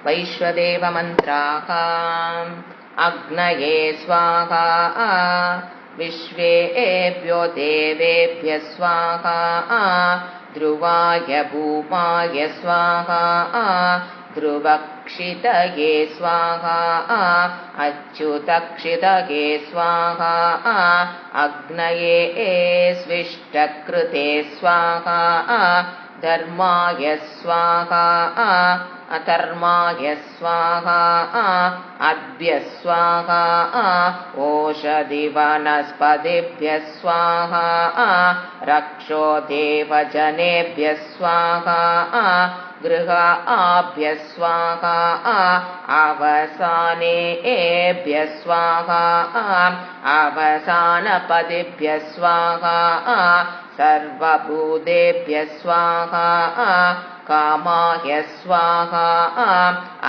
वैश्वदेवमन्त्राः अग्नये स्वाहा विश्वेभ्यो देवेभ्यः स्वाहा ध्रुवाय भूमाय स्वाहा ध्रुवक्षितये स्वाहा अच्युतक्षितये स्वाहा अग्नये स्विष्टकृते स्वाहा धर्माय स्वाहा अधर्माय स्वाहा अद्भ्य स्वाहा ओषधिवनस्पतिभ्यः स्वाहा रक्षो देवजनेभ्यः स्वाहा गृहाभ्यः स्वाहा अवसानेभ्यः स्वाहा अवसानपदिभ्यः स्वाहा सर्वभूतेभ्यः स्वाहा कामाय स्वाहा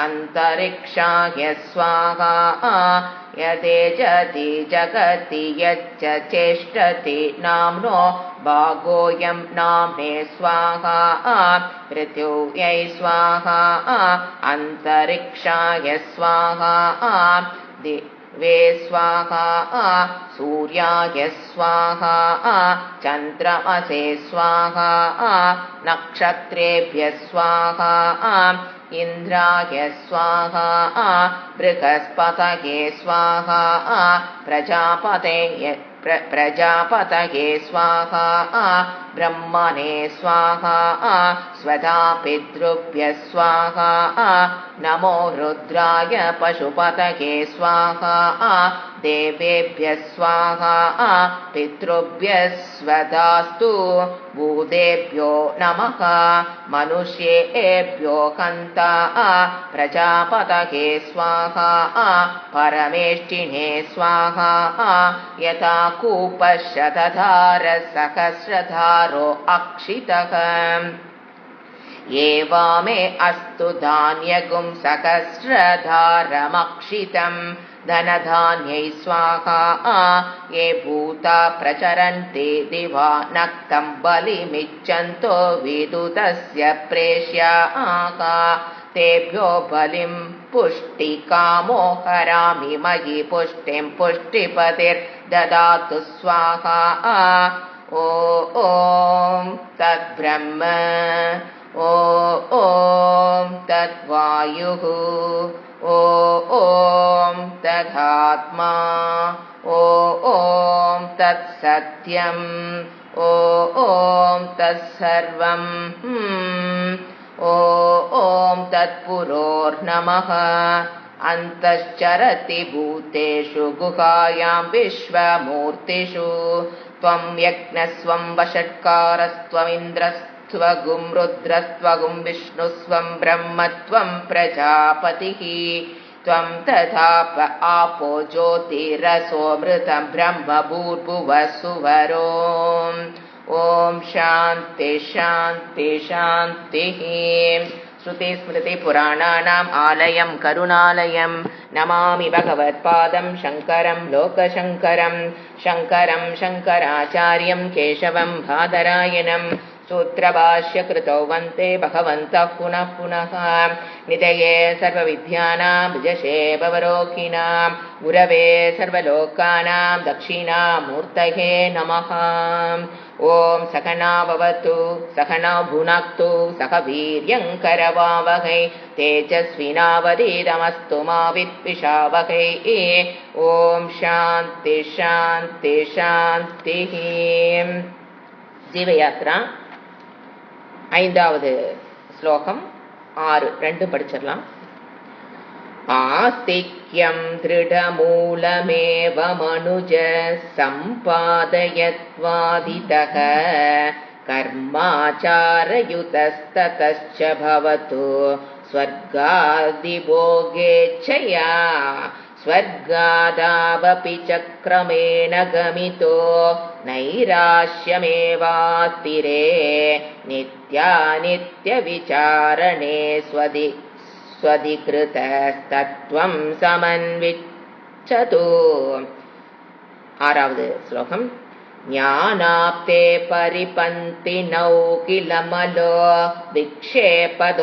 अन्तरिक्षाय स्वाहा यदेजति जगति यच्च चेष्टति नाम्नो भागोऽयं नाम्ने स्वाहा पृथिव्यै स्वाहा अन्तरिक्षाय स्वाहा दिवे स्वाहा सूर्याय स्वाहा चन्द्रमसे स्वाहा नक्षत्रेभ्यः स्वाहा इन्द्राय स्वाहा बृहस्पतये स्वाहा प्रजापतये स्वाहा ब्रह्मणे स्वाहा स्वधा पितृभ्यः स्वाहा नमो रुद्राय पशुपतये स्वाहा देवेभ्यः स्वाहा पितृभ्यः स्वधास्तु भूतेभ्यो नमः मनुष्येभ्यो हन्ता प्रजापतये स्वाहा परमेष्टिने स्वाहा यथा कूपशतधारसहस्रधारो अक्षितः एवमे अस्तु धान्यगुं सहस्रधारमक्षितम् धनधान्यै स्वाहा ये भूता प्रचरन्ति दिवा नक्तं बलिमिच्छन्तो विदुतस्य प्रेष्याः तेभ्यो बलिं पुष्टिकामो हरामि मयि पुष्टिं पुष्टिपतिर्ददातु स्वाहा ॐ तद्ब्रह्म ॐ तद्वायुः ॐ तदात्मा ॐ तत्सत्यम् ॐ तत्सर्वम् ॐ तत्पुरोर्नमः अन्तश्चरति भूतेषु गुहायां विश्वमूर्तिषु त्वं यज्ञस्त्वं वषट्कारस्त्वमिन्द्रस्त्वगुं रुद्रस्त्वगुं विष्णुस्त्वं ब्रह्मत्वं प्रजापतिः त्वं तथाप आपो ज्योतिरसोऽमृतं ब्रह्म भूर्भुवः सुवरो ॐ शान्ति शान्ति शान्तिः श्रुतिस्मृतिपुराणानाम् आलयं करुणालयं नमामि भगवत्पादं शङ्करं लोकशङ्करं शङ्करं शङ्कराचार्यं केशवं बादरायणं सूत्रभाष्यकृतौ वन्दे भगवन्तः पुनः पुनः निधये सर्वविद्यानां विजशे भवरोगिणां गुरवे सर्वलोकानां दक्षिणामूर्तये नमः ॐ सहना भवतु सहनौ भुनक्तु सह वीर्यङ्करवावहै तेजस्विनावधीतमस्तु मा विद्विषावहै ॐ शान्ति शान्ति शान्तिः जीवयात्रा ஐந்தாவது ஸ்லோகம் 6 படிச்சிடலாம். आस्तिक्यं दृढमूलमेव मनुज सम्पादयत्वादितः कर्माचारयुतस्ततश्च भवतु स्वर्गादिभोगेच्छया स्वर्गादावपि चक्रमेण गमितो नैराश्यमेवातिरे नित्यानित्यविचारणे स्वधिकृतस्तत्त्वं समन्विच्छतु. आरावद् श्लोकम्. ज्ञानाप्ते परिपन्तिनौ किल मलो विक्षेपदोषस्तदा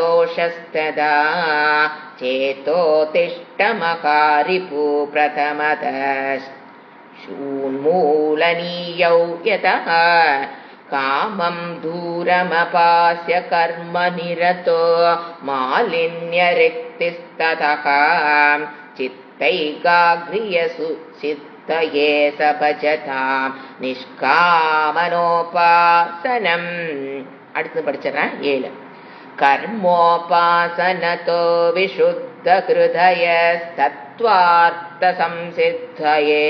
चेतोतिष्ठमकारिपु प्रथमतः शून्मूलनीयौ यतः कामं दूरमपास्य कर्मनिरतो मालिन्यरिक्तिस्ततः चित्तैकाग्र्यसु चित्तये स भजतां निष्कामनोपासनम् அடுத்து படிச்சறேன் 7 कर्मोपासनतो विशुद्धहृदयस्तत्त्वार्थसंसिद्धये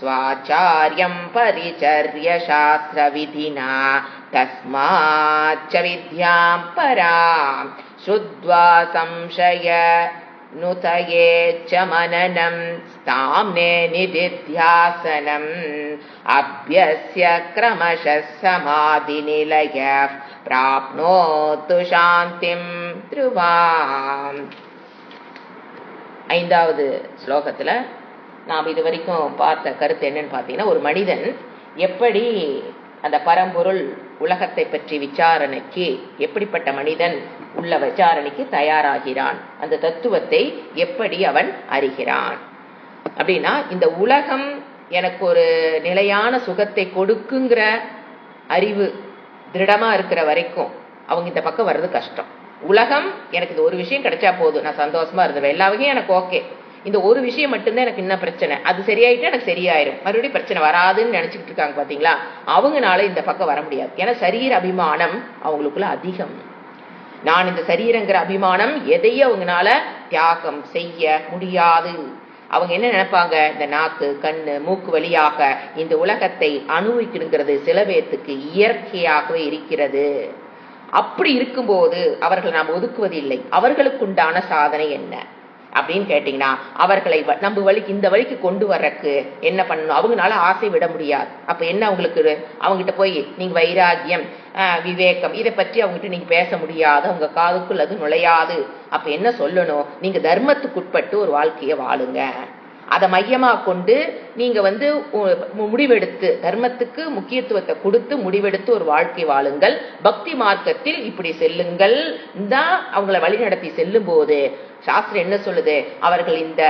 स्वाचार्यं परिचर्य शास्त्रविधिना तस्माच्च विद्यां परां श्रुत्वा संशय नुतये च मननं स्थाम्ने निदिध्यासनम् अभ्यस्य क्रमशः समाधिनिलयः प्राप्नोतु शान्तिं ध्रुवाम्. ஐந்தாவது ஸ்லோகத்துல நாம் இது வரைக்கும் பார்த்த கருத்து என்னன்னு பார்த்தீங்கன்னா, ஒரு மனிதன் எப்படி அந்த பரம்பொருள் உலகத்தை பற்றி விசாரணைக்கு எப்படிப்பட்ட மனிதன் உள்ள விசாரணைக்கு தயாராகிறான், அந்த தத்துவத்தை எப்படி அவன் அறிகிறான் அப்படின்னா, இந்த உலகம் எனக்கு ஒரு நிலையான சுகத்தை கொடுக்குங்கிற அறிவு திருடமா இருக்கிற வரைக்கும் அவங்க இந்த பக்கம் வர்றது கஷ்டம். உலகம் எனக்கு இது ஒரு விஷயம் கிடைச்சா போதும், நான் சந்தோஷமா இருந்துருவேன், எல்லா வகையும் எனக்கு ஓகே, இந்த ஒரு விஷயம் மட்டும்தான் எனக்கு இன்னும் பிரச்சனை, அது சரியாயிட்டு எனக்கு சரியாயிரும், மறுபடியும் பிரச்சனை வராதுன்னு நினைச்சுக்கிட்டு இருக்காங்க பாத்தீங்களா, அவங்கனால இந்த பக்கம் வர முடியாது. ஏன்னா சரீர அபிமானம் அவங்களுக்குள்ள அதிகம். நான் இந்த சரீரங்கிற அபிமானம் எதையும் அவங்கனால தியாகம் செய்ய முடியாது. அவங்க என்ன நினைப்பாங்க, இந்த நாக்கு கண்ணு மூக்கு வழியாக இந்த உலகத்தை அனுபவிக்கணுங்கிறது சில பேர்த்துக்கு இயற்கையாகவே இருக்கிறது. அப்படி இருக்கும்போது அவர்களை நாம் ஒதுக்குவது இல்லை. அவர்களுக்குண்டான சாதனை என்ன அப்படின்னு கேட்டீங்கன்னா, அவர்களை நம்ம வழிக்கு இந்த வழிக்கு கொண்டு வர்றதுக்கு என்ன பண்ணணும், அவங்களால ஆசை விட முடியாது. அப்ப என்ன அவங்களுக்கு, அவங்ககிட்ட போய் நீங்க வைராகியம் விவேகம் இதை பற்றி அவங்ககிட்ட நீங்க பேச முடியாது, அவங்க காதுக்குள் அது நுழையாது. அப்ப என்ன சொல்லணும், நீங்க தர்மத்துக்குட்பட்டு ஒரு வாழ்க்கையை வாழுங்க, அதை மையமா கொண்டு நீங்க முடிவெடுத்து தர்மத்துக்கு முக்கியத்துவத்தை கொடுத்து முடிவெடுத்து ஒரு வாழ்க்கை வாழுங்கள், பக்தி மார்க்கத்தில் இப்படி செல்லுங்கள் தான் அவங்களை வழிநடத்தி செல்லும் போது சாஸ்திரம் என்ன சொல்லுது, அவர்கள் இந்த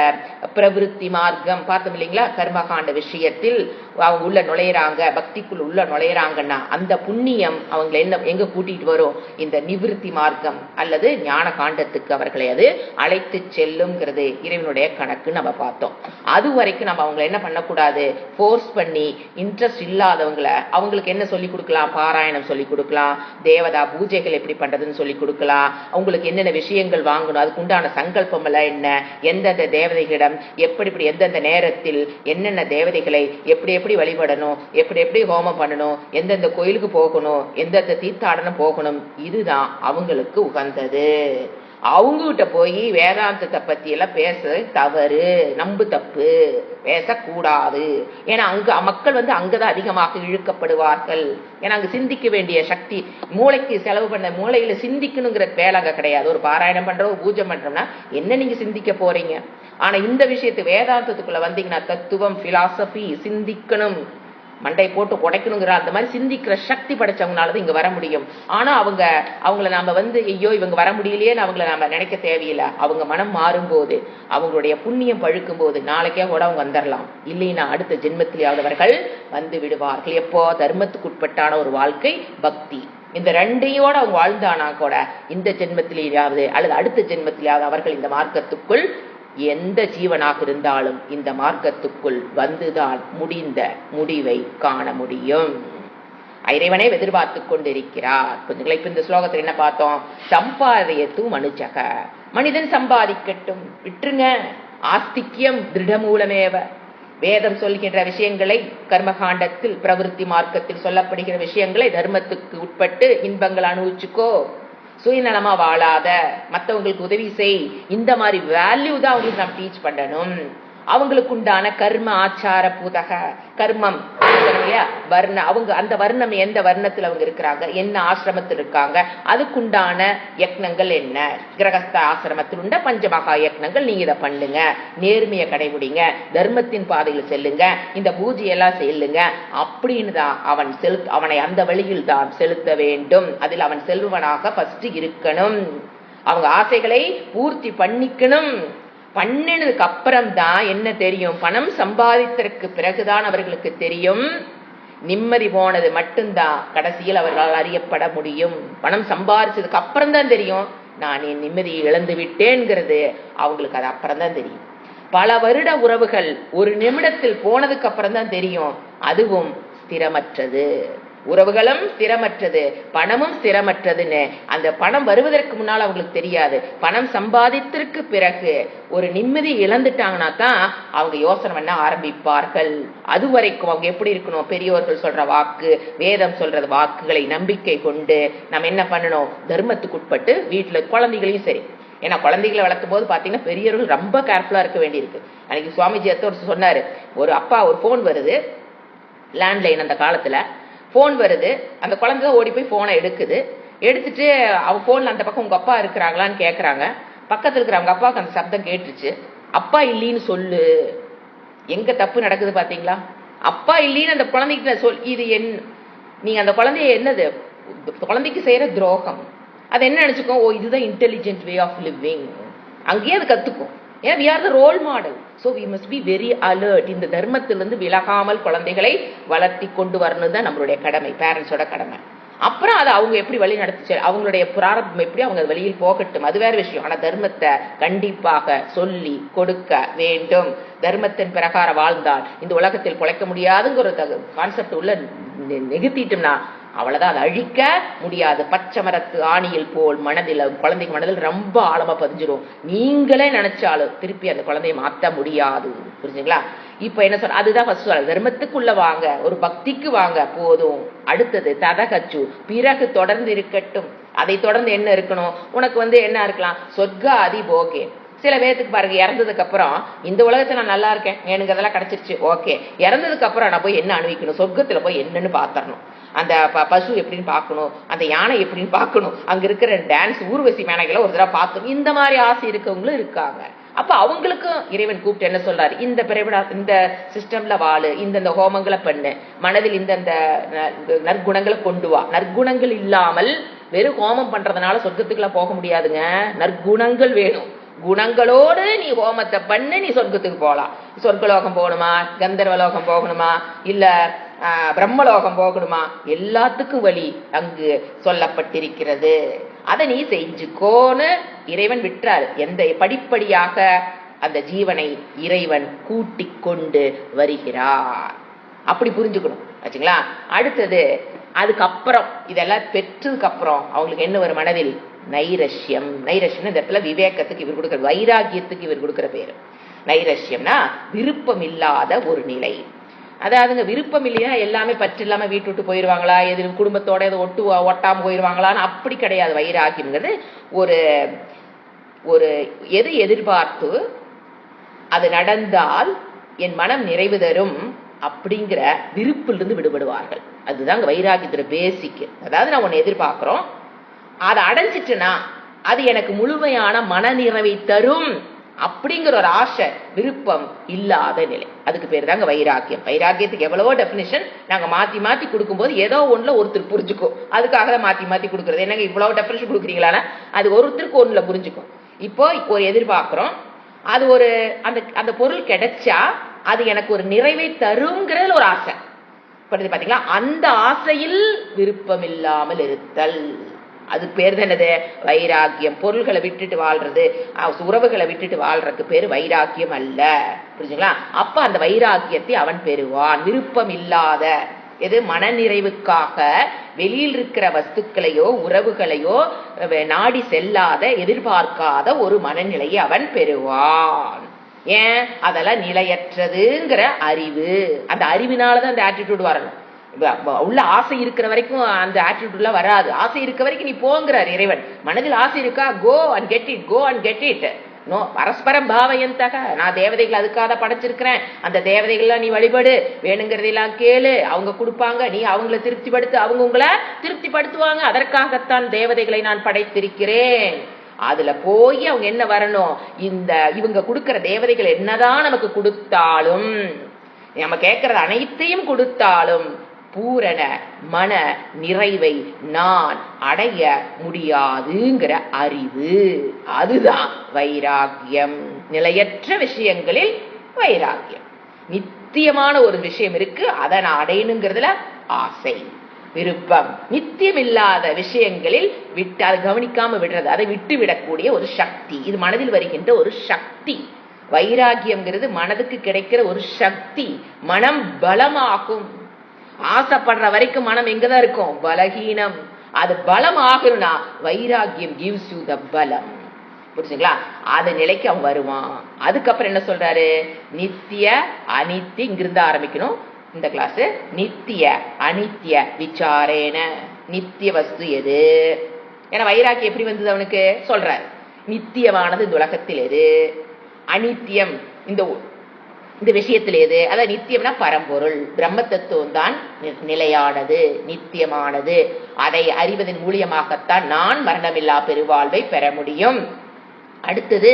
பிரவிருத்தி மார்க்கம் பார்த்தோம் இல்லைங்களா, கர்மகாண்ட விஷயத்தில் அவங்க உள்ள நுழையிறாங்க, பக்திக்குள் உள்ள நுழையிறாங்கன்னா அந்த புண்ணியம் அவங்களை எங்க கூட்டிட்டு வரும், இந்த நிவிருத்தி மார்க்கம் அல்லது ஞான காண்டத்துக்கு அவர்களை அது அழைத்து செல்லுங்கிறது இறைவனுடைய கணக்கு நம்ம பார்த்தோம். அது வரைக்கும் நம்ம அவங்களை என்ன பண்ணக்கூடாது, ஃபோர்ஸ் பண்ணி இன்ட்ரெஸ்ட் இல்லாதவங்களை அவங்களுக்கு என்ன சொல்லி கொடுக்கலாம், பாராயணம் சொல்லி கொடுக்கலாம், தேவதா பூஜைகள் எப்படி பண்றதுன்னு சொல்லி கொடுக்கலாம், அவங்களுக்கு என்னென்ன விஷயங்கள் வாங்கணும், அதுக்கு உண்டான சங்கல்பம் எல்லாம் என்ன, எந்தெந்த தேவதைகளிடம் எப்படி எந்தெந்த நேரத்தில் என்னென்ன தேவதைகளை எப்படி எப்படி வழிபடணும், எப்படி எப்படி ஹோமம் பண்ணணும், எந்தெந்த கோயிலுக்கு போகணும், எந்தெந்த தீர்த்தாடனம் போகணும், இதுதான் அவங்களுக்கு உகந்தது. அவங்ககிட்ட போய் வேதாந்தத்தை பத்தி எல்லாம் பேச தவறு, நம்பு தப்பு, பேசக்கூடாது. ஏன்னா அங்க மக்கள் அங்கதான் அதிகமாக இழுக்கப்படுவார்கள். ஏன்னா அங்க சிந்திக்க வேண்டிய சக்தி, மூளைக்கு செலவு பண்ண மூளையில சிந்திக்கணுங்கிற வேலை அங்க கிடையாது. ஒரு பாராயணம் பண்றோம், பூஜை பண்றோம்னா என்ன நீங்க சிந்திக்க போறீங்க. ஆனா இந்த விஷயத்து வேதாந்தத்துக்குள்ள வந்தீங்கன்னா தத்துவம், பிலாசபி, சிந்திக்கணும், மண்டை போட்டு உடைக்கணுங்கிற அந்த மாதிரி சிந்திக்கிற சக்தி படைச்சவங்களாலதான் இங்க வர முடியும். ஆனா அவங்கள நாம ஐயோ இவங்க வர முடியலையேன்னு அவங்கள நாம நினைக்க தேவையில்லை. அவங்க மனம் மாறும்போது, அவங்களுடைய புண்ணியம் பழுக்கும் போது நாளைக்கே கூட அவங்க வந்துடலாம், இல்லைன்னா அடுத்த ஜென்மத்திலேயாவது அவர்கள் வந்து விடுவார்கள். எப்போ, தர்மத்துக்குட்பட்டான ஒரு வாழ்க்கை, பக்தி, இந்த ரெண்டையோட அவங்க வாழ்ந்தானா கூட இந்த ஜென்மத்திலேயாவது அல்லது அடுத்த ஜென்மத்திலேயாவது அவர்கள் இந்த மார்க்கத்துக்குள், எந்த ஜீவனாக இருந்தாலும் இந்த மார்க்கத்துக்குள் வந்துதான் முடிந்த முடிவை காண முடியும். இறைவனை எதிர்பார்த்து கொண்டிருக்கிறார். இப்ப இந்த ஸ்லோகத்தில் என்ன பார்த்தோம், சம்பாதியத்து மனுஜக, மனிதன் சம்பாதிக்கட்டும், விட்டுருங்க. ஆஸ்திக்யம் திருடமூலமேவ, வேதம் சொல்கின்ற விஷயங்களை, கர்மகாண்டத்தில் பிரவிற்த்தி மார்க்கத்தில் சொல்லப்படுகிற விஷயங்களை தர்மத்துக்கு உட்பட்டு இன்பங்கள் அனுபவிச்சுக்கோ, சுயநலமா வாழாத, மற்றவங்களுக்கு உதவி செய், இந்த மாதிரி வேல்யூ தான் அவங்களுக்கு நாம் டீச் பண்ணணும். அவங்களுக்கு உண்டான கர்ம ஆச்சார பூதக, கர்மம் வர்ண, அவங்க அந்த வர்ணம் எந்த வர்ணத்தில் அவங்க இருக்கிறாங்க, என்ன ஆசிரமத்தில் இருக்காங்க, அதுக்குண்டான யக்னங்கள் என்ன, கிரகஸ்த ஆசிரமத்தில் உண்ட பஞ்சமகா யக்னங்கள், நீங்க இதை பண்ணுங்க, நேர்மையை கடைபிடிங்க, தர்மத்தின் பாதையில் செல்லுங்க, இந்த பூஜையெல்லாம் செல்லுங்க அப்படின்னு தான் அவனை அந்த வழியில் தான் செலுத்த வேண்டும். அதில் அவன் செல்வனாக ஃபர்ஸ்ட் இருக்கணும். அவங்க ஆசைகளை பூர்த்தி பண்ணிக்கணும். பண்ணினதுக்கு அப்புறம் தான் என்ன தெரியும், பணம் சம்பாதித்ததற்கு பிறகுதான் அவர்களுக்கு தெரியும் நிம்மதி போனது மட்டும்தான் கடைசியில் அவர்களால் அறியப்பட முடியும். பணம் சம்பாதிச்சதுக்கு அப்புறம் தான் தெரியும் நான் என் நிம்மதியை இழந்து விட்டேங்கிறது. அவங்களுக்கு அது அப்புறம் தான் தெரியும். பல வருட உறவுகள் ஒரு நிமிடத்தில் போனதுக்கு அப்புறம் தான் தெரியும் அதுவும் ஸ்திரமற்றது. உறவுகளும் ஸ்திரமற்றது, பணமும் ஸ்திரமற்றதுன்னு. அந்த பணம் வருவதற்கு முன்னால் அவங்களுக்கு தெரியாது. பணம் சம்பாதித்திற்கு பிறகு ஒரு நிம்மதி இழந்துட்டாங்கன்னா தான் அவங்க யோசனை பண்ண ஆரம்பிப்பார்கள். அது வரைக்கும் அவங்க எப்படி இருக்கணும், பெரியோர்கள் சொல்ற வாக்கு, வேதம் சொல்றது வாக்குகளை நம்பிக்கை கொண்டு நம்ம என்ன பண்ணணும், தர்மத்துக்கு உட்பட்டு வீட்டுல குழந்தைகளையும் சரி. ஏன்னா குழந்தைகளை வளர்க்கும் போது பாத்தீங்கன்னா பெரியவர்கள் ரொம்ப கேர்ஃபுல்லா இருக்க வேண்டியிருக்கு. அன்னைக்கு சுவாமிஜி ஒரு சொன்னாரு, ஒரு அப்பா ஒரு போன் வருது, லேண்ட்லைன் அந்த காலத்துல போன் வருது, அந்த குழந்தை ஓடி போய் போனை எடுத்துட்டு அவ போன்ல அந்த பக்கம் உங்க அப்பா இருக்கிறாங்களான்னு கேக்குறாங்க. பக்கத்துல இருக்கிற அவங்க அப்பாவுக்கு அந்த சப்தம் கேட்டுச்சு. அப்பா இல்லைன்னு சொல்லு. எங்க தப்பு நடக்குது பாத்தீங்களா? அப்பா இல்லைன்னு அந்த குழந்தைகிட்ட சொல். இது நீங்க அந்த குழந்தைய என்னது, குழந்தைக்கு செய்யற துரோகம். அது என்ன நினைச்சுக்கோ, ஓ இதுதான் இன்டெலிஜென்ட் வே ஆஃப் லிவிங். அங்கேயே அது கத்துக்கும். ஏன்னா we are the role model, so we must be very alert. இந்த தர்மத்திலிருந்து விலகாமல் குழந்தைகளை வளர்த்தி கொண்டு வரணும் தான் நம்மளுடைய கடமை, பேரண்ட்ஸோட கடமை. அப்புறம் அதை அவங்க எப்படி வழி நடத்துச்சு, அவங்களுடைய பிராரத்தம் எப்படி அவங்க வெளியில் போகட்டும், அது வேற விஷயம். ஆனா தர்மத்தை கண்டிப்பாக சொல்லி கொடுக்க வேண்டும். தர்மத்தின் பிரகாரம் வாழ்ந்தால் இந்த உலகத்தில் குலைக்க முடியாதுங்கிற ஒரு கான்செப்ட் உள்ள நிகழ்த்திட்டோம்னா அவ்வளவுதான், அதை அழிக்க முடியாது. பச்சை மரத்து ஆணியில் போல் மனதில், குழந்தைக்கு மனதில் ரொம்ப ஆழமா பதிஞ்சிரும். நீங்களே நினைச்சாலும் திருப்பி அந்த குழந்தைய மாற்ற முடியாது. புரிஞ்சுங்களா? இப்ப என்ன சொல்ற, அதுதான் ஃபர்ஸ்ட் சொல்ற, தர்மத்துக்குள்ள வாங்க, ஒரு பக்திக்கு வாங்க போதும். அடுத்தது ததகச்சு, பிறகு தொடர்ந்து இருக்கட்டும். அதை தொடர்ந்து என்ன இருக்கணும், உனக்கு என்ன இருக்கலாம், சொர்க்க அதி போகே. சில பேருக்கு பாருங்க, இறந்ததுக்கு அப்புறம் இந்த உலகத்துல நான் நல்லா இருக்கேன், எனக்கு அதெல்லாம் கிடைச்சிருச்சு, ஓகே. இறந்ததுக்கு அப்புறம் நான் போய் என்ன அனுபவிக்கணும், சொர்க்கத்துல போய் என்னன்னு பாத்தரணும். அந்த பசு எப்படின்னு பார்க்கணும், அந்த யானை எப்படின்னு பார்க்கணும், அங்க இருக்கிற டான்ஸ் ஊர்வசி மேனைகளை ஒரு தடவை பார்க்கணும். இந்த மாதிரி ஆசை இருக்கவங்களும் இருக்காங்க. அப்ப அவங்களுக்கும் இறைவன் கூப்பிட்டு என்ன சொல்றாரு, இந்த பிறவிடா, இந்த சிஸ்டம்ல வாழு, இந்த ஹோமங்களை பண்ணு, மனதில் இந்த நற்குணங்களை கொண்டு வா. நற்குணங்கள் இல்லாமல் வெறும் ஹோமம் பண்றதுனால சொர்க்கத்துக்குள்ள போக முடியாதுங்க. நற்குணங்கள் வேணும். குணங்களோடு நீ ஹோமத்தை பண்ணு, நீ சொர்க்கத்துக்கு போகலாம். சொர்க்கலோகம் போகணுமா, கந்தர்வலோகம் போகணுமா, இல்ல பிரம்மலோகம் போகணுமா, எல்லாத்துக்கும் வழி அங்கு சொல்லப்பட்டிருக்கிறது. அதை நீ செஞ்சுக்கோன்னு இறைவன் விட்டுறாரு. எந்த படிப்படியாக அந்த ஜீவனை இறைவன் கூட்டிக் கொண்டு வருகிறார். அப்படி புரிஞ்சுக்கணும் ஆச்சுங்களா? அடுத்தது அதுக்கப்புறம் இதெல்லாம் பெற்றதுக்கு அப்புறம் அவங்களுக்கு என்ன ஒரு மனதில் நைரஷ்யம். நைரஷ்யம் இந்த இடத்துல விவேகத்துக்கு இவர் கொடுக்கிற, வைராகியத்துக்கு இவர் கொடுக்கிற பேரு. நைரஷ்யம்னா விருப்பம் இல்லாத ஒரு நிலை. அதாவதுங்க விருப்பம் இல்லையா எல்லாமே பற்று இல்லாம வீட்டு விட்டு போயிருவாங்களா, எது குடும்பத்தோட எதை ஒட்டாம போயிருவாங்களான்னு அப்படி கிடையாது. வைராகியம்ங்கிறது ஒரு ஒரு எது எதிர்பார்த்து அது நடந்தால் என் மனம் நிறைவு தரும் அப்படிங்கிற விருப்பிலிருந்து விடுபடுவார்கள். அதுதான் வைராகியத்தோட பேசிக். அதாவது நான் ஒன்னு எதிர்பார்க்கிறோம், அதை அடைஞ்சிட்டுனா அது எனக்கு முழுமையான மன நிறைவை தரும் அப்படிங்கிற ஒரு ஆசை, விருப்பம் இல்லாத நிலை. அதுக்கு பேர் தாங்க வைராக்கியம். வைராக்கியத்துக்கு எவ்வளவோ டெபினிஷன் நாங்க மாத்தி மாத்தி கொடுக்கும்போது ஏதோ ஒண்ணுல ஒருத்தர் புரிஞ்சுக்கும். அதுக்காக தான் மாத்தி மாத்தி கொடுக்கறது. என்னங்க இவ்வளவு டெபினிஷன் கொடுக்குறீங்களா, அது ஒருத்தருக்கு ஒண்ணுல புரிஞ்சுக்கும். இப்போ ஒரு எதிர்பார்க்கிறோம், அது ஒரு அந்த பொருள் கிடைச்சா அது எனக்கு ஒரு நிறைவை தருங்கிறதுல ஒரு ஆசை. பாத்தீங்களா? அந்த ஆசையில் விருப்பம் இல்லாமல் இருத்தல், அது பேர் தானது வைராக்கியம். பொருள்களை விட்டுட்டு வாழ்றது, உறவுகளை விட்டுட்டு வாழ்றதுக்கு பேரு வைராக்கியம் அல்ல. புரிஞ்சுங்களா? அப்ப அந்த வைராக்கியத்தை அவன் பெறுவான். விருப்பம் இல்லாத, எது மனநிறைவுக்காக வெளியில் இருக்கிற வஸ்துக்களையோ உறவுகளையோ நாடி செல்லாத, எதிர்பார்க்காத ஒரு மனநிலையை அவன் பெறுவான். ஏன்? அதெல்லாம் நிலையற்றதுங்கிற அறிவு. அந்த அறிவினாலதான் அந்த ஆட்டிடியூட் வரணும். உள்ள ஆசை இருக்கிற வரைக்கும் அந்த ஆட்டிடியூட்ல வராது. ஆசை இருக்க வரைக்கும் நீ போங்கிறார் இறைவன். மனதில் ஆசை இருக்கா, go and get it, go and get it. No பரஸ்பரம் பாவயந்தக, நான் தேவதைகள் அதுக்காக படைச்சிருக்கிறேன், அந்த தேவதைகள்லாம் நீ வழிபடு, வேணுங்கிறதெல்லாம் கேளு, அவங்க கொடுப்பாங்க, நீ அவங்களை திருப்திப்படுத்து, அவங்க உங்களை திருப்திப்படுத்துவாங்க. அதற்காகத்தான் தேவதைகளை நான் படைத்திருக்கிறேன். அதுல போய் அவங்க என்ன வரணும், இவங்க கொடுக்கிற தேவதைகள் என்னதான் நமக்கு கொடுத்தாலும், நம்ம கேட்கறது அனைத்தையும் கொடுத்தாலும் பூரண மன நிறைவை நான் அடைய முடியாதுங்கிற அறிவு. அதுதான் வைராகியம். நிலையற்ற விஷயங்களில் வைராகியம். நித்தியமான ஒரு விஷயம் இருக்கு, அதை நான் அடையணுங்கிறதுல ஆசை, விருப்பம். நித்தியம் இல்லாத விஷயங்களில் விட்டு அதை கவனிக்காம விடுறது, அதை விட்டு விடக்கூடிய ஒரு சக்தி. இது மனதில் வருகின்ற ஒரு சக்தி. வைராகியம்ங்கிறது மனதுக்கு கிடைக்கிற ஒரு சக்தி. மனம் பலமாகும். ஆசைப்படுற வரைக்கும் மனம் எங்கதான் இருக்கும்? பலகீனம். அது பலம் ஆகணும்னா வைராகியம் gives you the பலம். புரிஞ்சுங்களா? அது நிலைக்கு அவன் வருவான். அதுக்கப்புறம் என்ன சொல்றாரு? நித்திய அனித்திய. இங்கிருந்து ஆரம்பிக்கணும் இந்த கிளாஸ். நித்திய அனித்திய விசாரேன. நித்திய வஸ்து எது? ஏன்னா வைராகியம் எப்படி வந்தது அவனுக்கு சொல்றாரு. நித்தியமானது இந்த உலகத்தில் எது, அனித்தியம் இந்த விஷயத்தில் எது? அதாவது நித்தியம்னா பரம்பொருள் பிரம்ம தத்துவம் தான் நிலையானது, நித்தியமானது. அதை அறிவதன் மூலியமாகத்தான் நான் மரணமில்லா பெருவாழ்வை பெற முடியும். அடுத்தது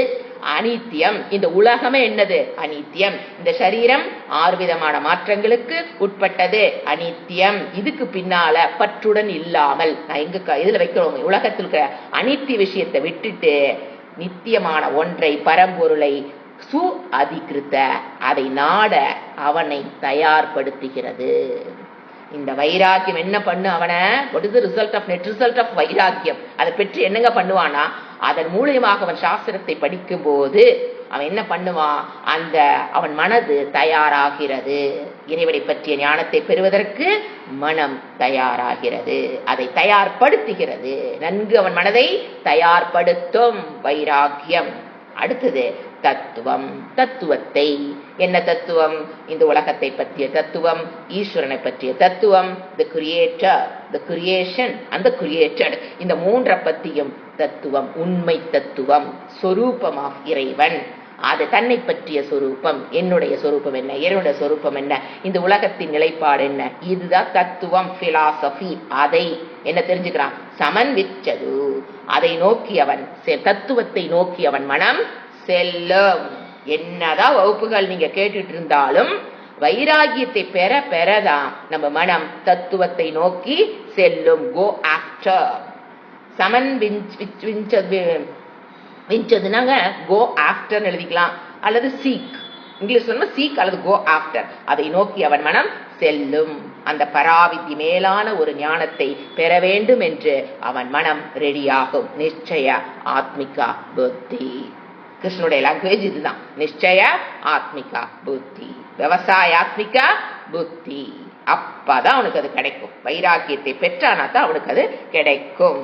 அனித்தியம். இந்த உலகமே என்னது? அனித்தியம். இந்த சரீரம் 6 விதமான மாற்றங்களுக்கு உட்பட்டது, அனித்தியம். இதுக்கு பின்னால பற்றுடன் இல்லாமல் நான் எங்க இதுல வைக்கிறோம், உலகத்தில் இருக்கிற அனித்திய விஷயத்தை விட்டுட்டு நித்தியமான ஒன்றை, பரம்பொருளை சு அதிகிருத்த அதை நாட அவனை தயார்படுத்துகிறது. இந்த வைராக்கியம் என்ன பண்ணு அவனை? what is the result of net result of வைராக்கியம்? அதை பெற்று என்னங்க பண்ணுவானா, அதன் மூலியமாக அவன் சாஸ்திரத்தை படிக்கும் போது அவன் என்ன பண்ணுவான்? அவன் மனது தயாராகிறது. இறைவனை பற்றிய ஞானத்தை பெறுவதற்கு மனம் தயாராகிறது, அதை தயார்படுத்துகிறது. நன்கு அவன் மனதை தயார்படுத்தும் வைராக்கியம். அடுத்தது தத்துவம். தத்துவத்தை. என்ன தத்துவம்? இந்த உலகத்தை பற்றிய தத்துவம், ஈஸ்வரனை பற்றிய தத்துவம், the creator, the creation and the created. இந்த மூன்றை பற்றியும் தத்துவம். உண்மை தத்துவம், சொரூபமாக இறைவன். அது தன்னை பற்றிய சொரூபம். என்னுடைய சொரூபம் என்ன, இறைவனுடைய சொரூபம் என்ன, இந்த உலகத்தின் நிலைப்பாடு என்ன, இதுதான் தத்துவம், பிலாசபி. அதை என்ன தெரிஞ்சுக்கிறான்? சமன்விச்சது. அதை நோக்கி அவன், தத்துவத்தை நோக்கி அவன் மனம் செல்லும். என்னதான் வகுப்புகள் நீங்க கேட்டுட்டு இருந்தாலும் வைராகியத்தை பெற பெறதான் நம்ம மனம் தத்துவத்தை நோக்கி செல்லும். கோ ஆஃப்டர். சமன் விஞ்சதுனாங்க கோ ஆஃப்டர் எழுதிக்கலாம், அல்லது சீக். இங்கிலீஷ் சொன்னா சீக் அல்லது கோ ஆஃப்டர். அதை நோக்கி அவன் மனம் செல்லும். அந்த பராவித்தி மேலான ஒரு ஞானத்தை பெற வேண்டும் என்று அவன் மனம் ரெடியாகும். நிச்சய ஆத்மிகா புத்தி. கிருஷ்ணனுடைய லாங்குவேஜ் இதுதான். நிச்சய ஆத்மிகா புத்தி, விவசாயாத்மிகா புத்தி. அப்பதான் அவனுக்கு அது கிடைக்கும். வைராக்கியத்தை பெற்றானா தான் அவனுக்கு அது கிடைக்கும்.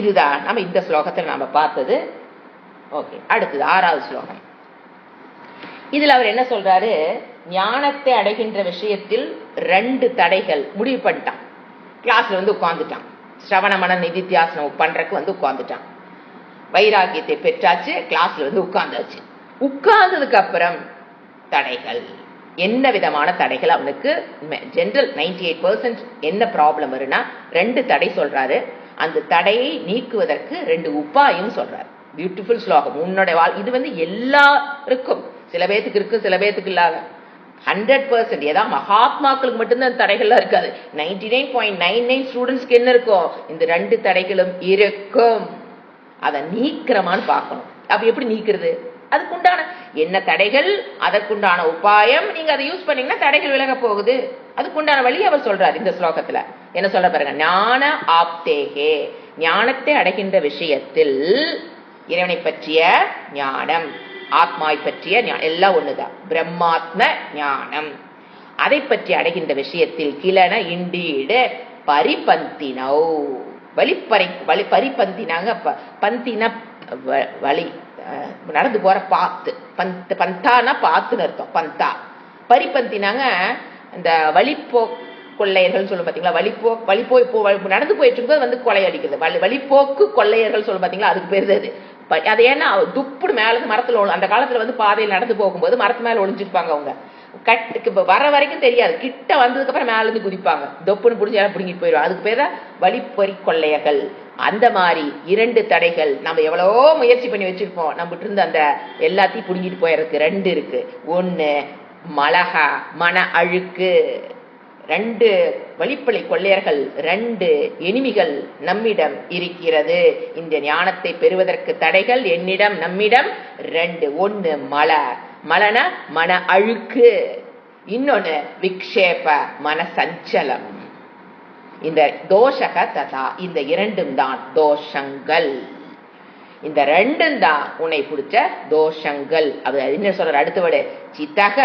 இதுதான் நம்ம இந்த ஸ்லோகத்தில் நாம பார்த்தது. ஓகே, அடுத்தது 6வது ஸ்லோகம். இதுல அவர் என்ன சொல்றாரு? ஞானத்தை அடைகின்ற விஷயத்தில் 2 தடைகள் முடிவு பண்ணிட்டான். கிளாஸ்ல வந்து உட்கார்ந்துட்டான். ஸ்ரவண மன நிதித்தியாசனம் பண்றதுக்கு உட்கார்ந்துட்டான். வைராகியத்தை பெற்றாச்சு, கிளாஸ்ல உட்கார்ந்தாச்சு. உட்கார்ந்ததுக்கு அப்புறம் தடைகள். என்ன விதமான தடைகள் அவனுக்கு? ஜெனரல் 98% என்ன ப்ராப்ளம் வரும்னா 2 தடை சொல்றாரு. அந்த தடையை நீக்குவதற்கு 2 உபாயம் சொல்றாரு. பியூட்டிஃபுல் ஸ்லோகம். உன்னோட இது எல்லாருக்கும், சில பேத்துக்கு இருக்கு, சில பேத்துக்கு இல்லாத. 100% ஏதாவது மகாத்மாக்களுக்கு மட்டும்தான் தடைகள்லாம் இருக்காது. 99.99 ஸ்டூடெண்ட்ஸ்க்கு என்ன இருக்கும்? இந்த 2 தடைகளும் இருக்கும். அதை நீக்கிறமான்னு பார்க்கணும். அப்ப எப்படி நீக்கிறது? அதுக்குண்டான என்ன தடைகள், அதற்குண்டான உபாயம். நீங்க அதை யூஸ் பண்ணீங்கன்னா தடைகள் விலக போகுது. அதுக்குண்டான வழி அவர் சொல்றாரு இந்த ஸ்லோகத்துல. என்ன சொல்ல பாருங்க? ஞான ஆப்தேகே. ஞானத்தை அடைகின்ற விஷயத்தில் இறைவனை பற்றிய ஞானம், ஆத்மாவை பற்றிய ஞானம் எல்லாம் ஒண்ணுதான். பிரம்மாத்ம ஞானம். அதை பற்றி அடைகின்ற விஷயத்தில் கிளன இண்டீடு பரிபந்தினோ. பரிபந்தினாங்க. பந்தின வழி, நடந்து போற பாத்து. பந்தானா பாத்துன்னு அர்த்தம். பந்தா. பரிபந்தினாங்க இந்த வழிப்போ கொள்ளையர்கள் சொல்லும் பாத்தீங்களா? வழிப்போ இப்போ நடந்து போயிட்டு இருக்கும்போது கொள்ளையடிக்கிறது. வழிப்போக்கு கொள்ளையர்கள் சொல்லும் பாத்தீங்களா? அதுக்கு பேரு அது. அது ஏன்னா துப்புடு மேல மரத்துல, அந்த காலத்துல பாதையில் நடந்து போகும்போது மரத்து மேல ஒளிஞ்சிருப்பாங்க. அவங்க வர வரைக்கும் தெரியாது. கிட்ட வந்ததுக்கு அப்புறம் மேல இருந்து குதிப்பாங்க. தொப்புன்னு புடிச்சு பிடிங்கிட்டு போயிடுவாங்க. அதுக்கு பேர் வழிப்பறி கொள்ளையர்கள். அந்த மாதிரி 2 தடைகள் நம்ம எவ்வளவோ முயற்சி பண்ணி வச்சிருப்போம். நம்மகிட்ட இருந்து அந்த எல்லாத்தையும் புடுங்கிட்டு போயிருக்கு. 2 இருக்கு. 1 மலகா, மன அழுக்கு. 2 வழிப்பழி கொள்ளையர்கள், 2 எனிமிகள் நம்மிடம் இருக்கிறது. இந்த ஞானத்தை பெறுவதற்கு தடைகள் என்னிடம் நம்மிடம் 2. 1 மலன மன அழுக்கு, இன்னொன்னு விக்ஷேப மன சஞ்சலம். இந்த தோஷக ததா, இந்த 2ம் தான் தோஷங்கள். இந்த 2ம் தான் உன்னை பிடிச்ச தோஷங்கள். அது என்ன சொல்ற அடுத்த விட சித்தக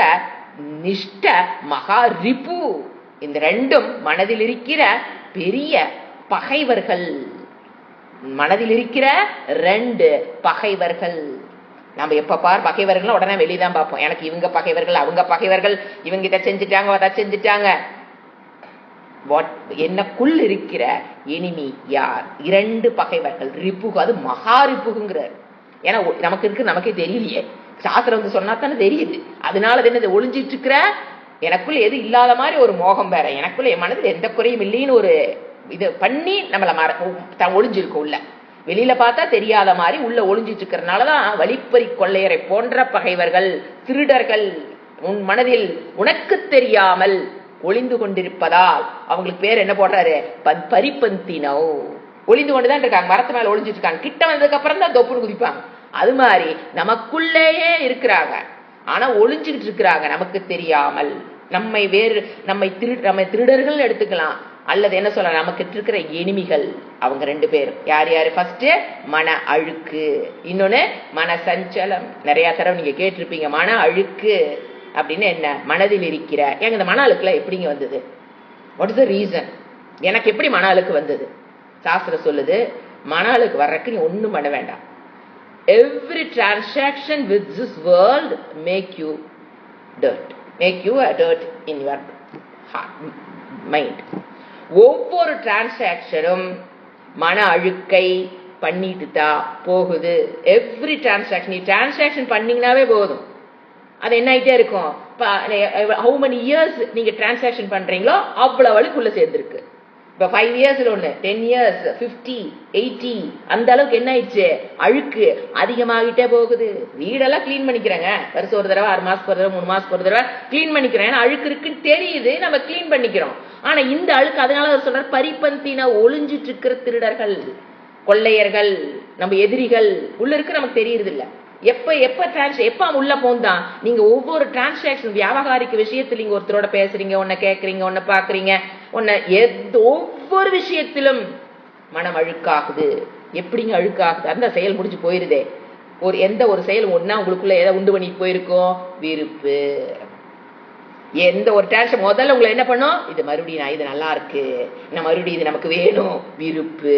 நிஷ்ட மகா ரிபு. இந்த 2ம் மனதில் இருக்கிற பெரிய பகைவர்கள். மனதில் இருக்கிற 2 பகைவர்கள். நம்ம எப்ப பார் பகைவர்கள் உடனே வெளியதான் பார்ப்போம். எனக்கு இவங்க பகைவர்கள், அவங்க பகைவர்கள், இவங்க இதை செஞ்சுட்டாங்க அதை செஞ்சுட்டாங்க. என்னக்குள் இருக்கிற எனிமி யார்? 2 பகைவர்கள். ரிப்புகு, அது மகா ரிப்புகுங்கிறார். ஏன்னா நமக்கு இருக்கு, நமக்கே தெரியலையே. சாஸ்திரம் வந்து சொன்னா தானே தெரியுது. அதனால என்ன ஒளிஞ்சிட்டு இருக்கிற எனக்குள்ள எது இல்லாத மாதிரி ஒரு மோகம் வேற, எனக்குள்ள என் மனதில் எந்த குறையும் இல்லைன்னு ஒரு இது பண்ணி நம்மள ஒளிஞ்சிருக்கும். உள்ள வெளியில பார்த்தா தெரியாத மாதிரி உள்ள ஒளிஞ்சிட்டு இருக்கிறதுனாலதான் வழிப்பறி கொள்ளையரை போன்ற பகைவர்கள், திருடர்கள் உன் மனதில் உனக்கு தெரியாமல் ஒளிந்து கொண்டிருப்பதால் அவங்களுக்கு பேர் என்ன போடுறாரு? பரிபந்தினோ. ஒளிந்து கொண்டுதான் இருக்காங்க, மரத்து மேல ஒளிஞ்சிட்டு இருக்காங்க. கிட்ட வந்ததுக்கு அப்புறம் தான் தொப்புன்னு குதிப்பாங்க. அது மாதிரி நமக்குள்ளேயே இருக்கிறாங்க, ஆனா ஒளிஞ்சுக்கிட்டு இருக்கிறாங்க நமக்கு தெரியாமல். நம்மை திருடர்கள் எடுத்துக்கலாம், அல்லது என்ன சொல்ல நமக்கு இருக்கிற எனிமிகள். அவங்க 2 பேர் யார் யாரு? ஃபர்ஸ்ட் மன அழுக்கு, இன்னொன்னு மன சஞ்சலம். நிறைய தடவை நீங்க கேட்டிருப்பீங்க மன அழுக்கு அப்படின்னு என்ன. மனதில் இருக்கிற இந்த மன அழுக்குல எப்படிங்க வந்தது? What is the reason? எனக்கு எப்படி மன அழுக்கு வந்தது? சாஸ்திரம் சொல்லுது, மன அழுக்கு வர்றதுக்கு நீ ஒண்ணும் பண்ண வேண்டாம். Every transaction with this world make you a dirt in your heart, mind. ஒவ்வொரு டிரான்சாக்சனும் மன அழுக்கை பண்ணிட்டு தான் போகுது. எவ்ரி டிரான்சாக்சன், நீ டிரான்சாக்சன் பண்ணீங்கன்னாவே போதும், அது என்ன ஆயிட்டே இருக்கும். how many years நீங்க டிரான்சாக்சன் பண்றீங்களோ அவ்வளவு அழுக்குள்ள சேர்ந்திருக்கு. இப்ப 5 yearsல ஒண்ணு, 10 years, 50, 80, அந்த அளவுக்கு என்ன ஆயிடுச்சு? அழுக்கு அதிகமாகிட்டே போகுது. வீடெல்லாம் கிளீன் பண்ணிக்கிறேங்க, வருஷம் ஒரு தடவை, 6 மாசத்துக்கு ஒரு தடவை, 3 மாசத்துக்கு ஒரு தடவை கிளீன் பண்ணிக்கிறேன். ஏன்னா அழுக்கு இருக்குன்னு தெரியுது, நம்ம கிளீன் பண்ணிக்கிறோம். ஆனா இந்த அழுக்கு, அதனால அவர் சொல்ற பரிபந்தின, ஒளிஞ்சிட்டு இருக்கிற திருடர்கள், கொள்ளையர்கள், நம்ம எதிரிகள் உள்ள இருக்கு, நமக்கு தெரியறது இல்ல. எப்ப உள்ள போந்தான் நீங்க ஒவ்வொரு டிரான்சாக்சன் வியாபாரிக்க விஷயத்துல நீங்க ஒருத்தரோட பேசுறீங்க, ஒன்ன கேட்கறீங்க, ஒன்ன பாக்குறீங்க, ஒவ்வொரு விஷயத்திலும் மனம் அழுக்காகுது. எப்படிங்க அழுக்காகுது? அந்த செயல் முடிஞ்சு போயிருதே. எந்த ஒரு செயல் ஒன்னா உங்களுக்குள்ள எதை உண்டு பண்ணி போயிருக்கோம்? விருப்பு. எந்த ஒரு டிரான்சாக்சன் முதல்ல உங்களை என்ன பண்ணும்? இது மறுபடியும் இது நல்லா இருக்கு, மறுபடியும் இது நமக்கு வேணும், விருப்பு.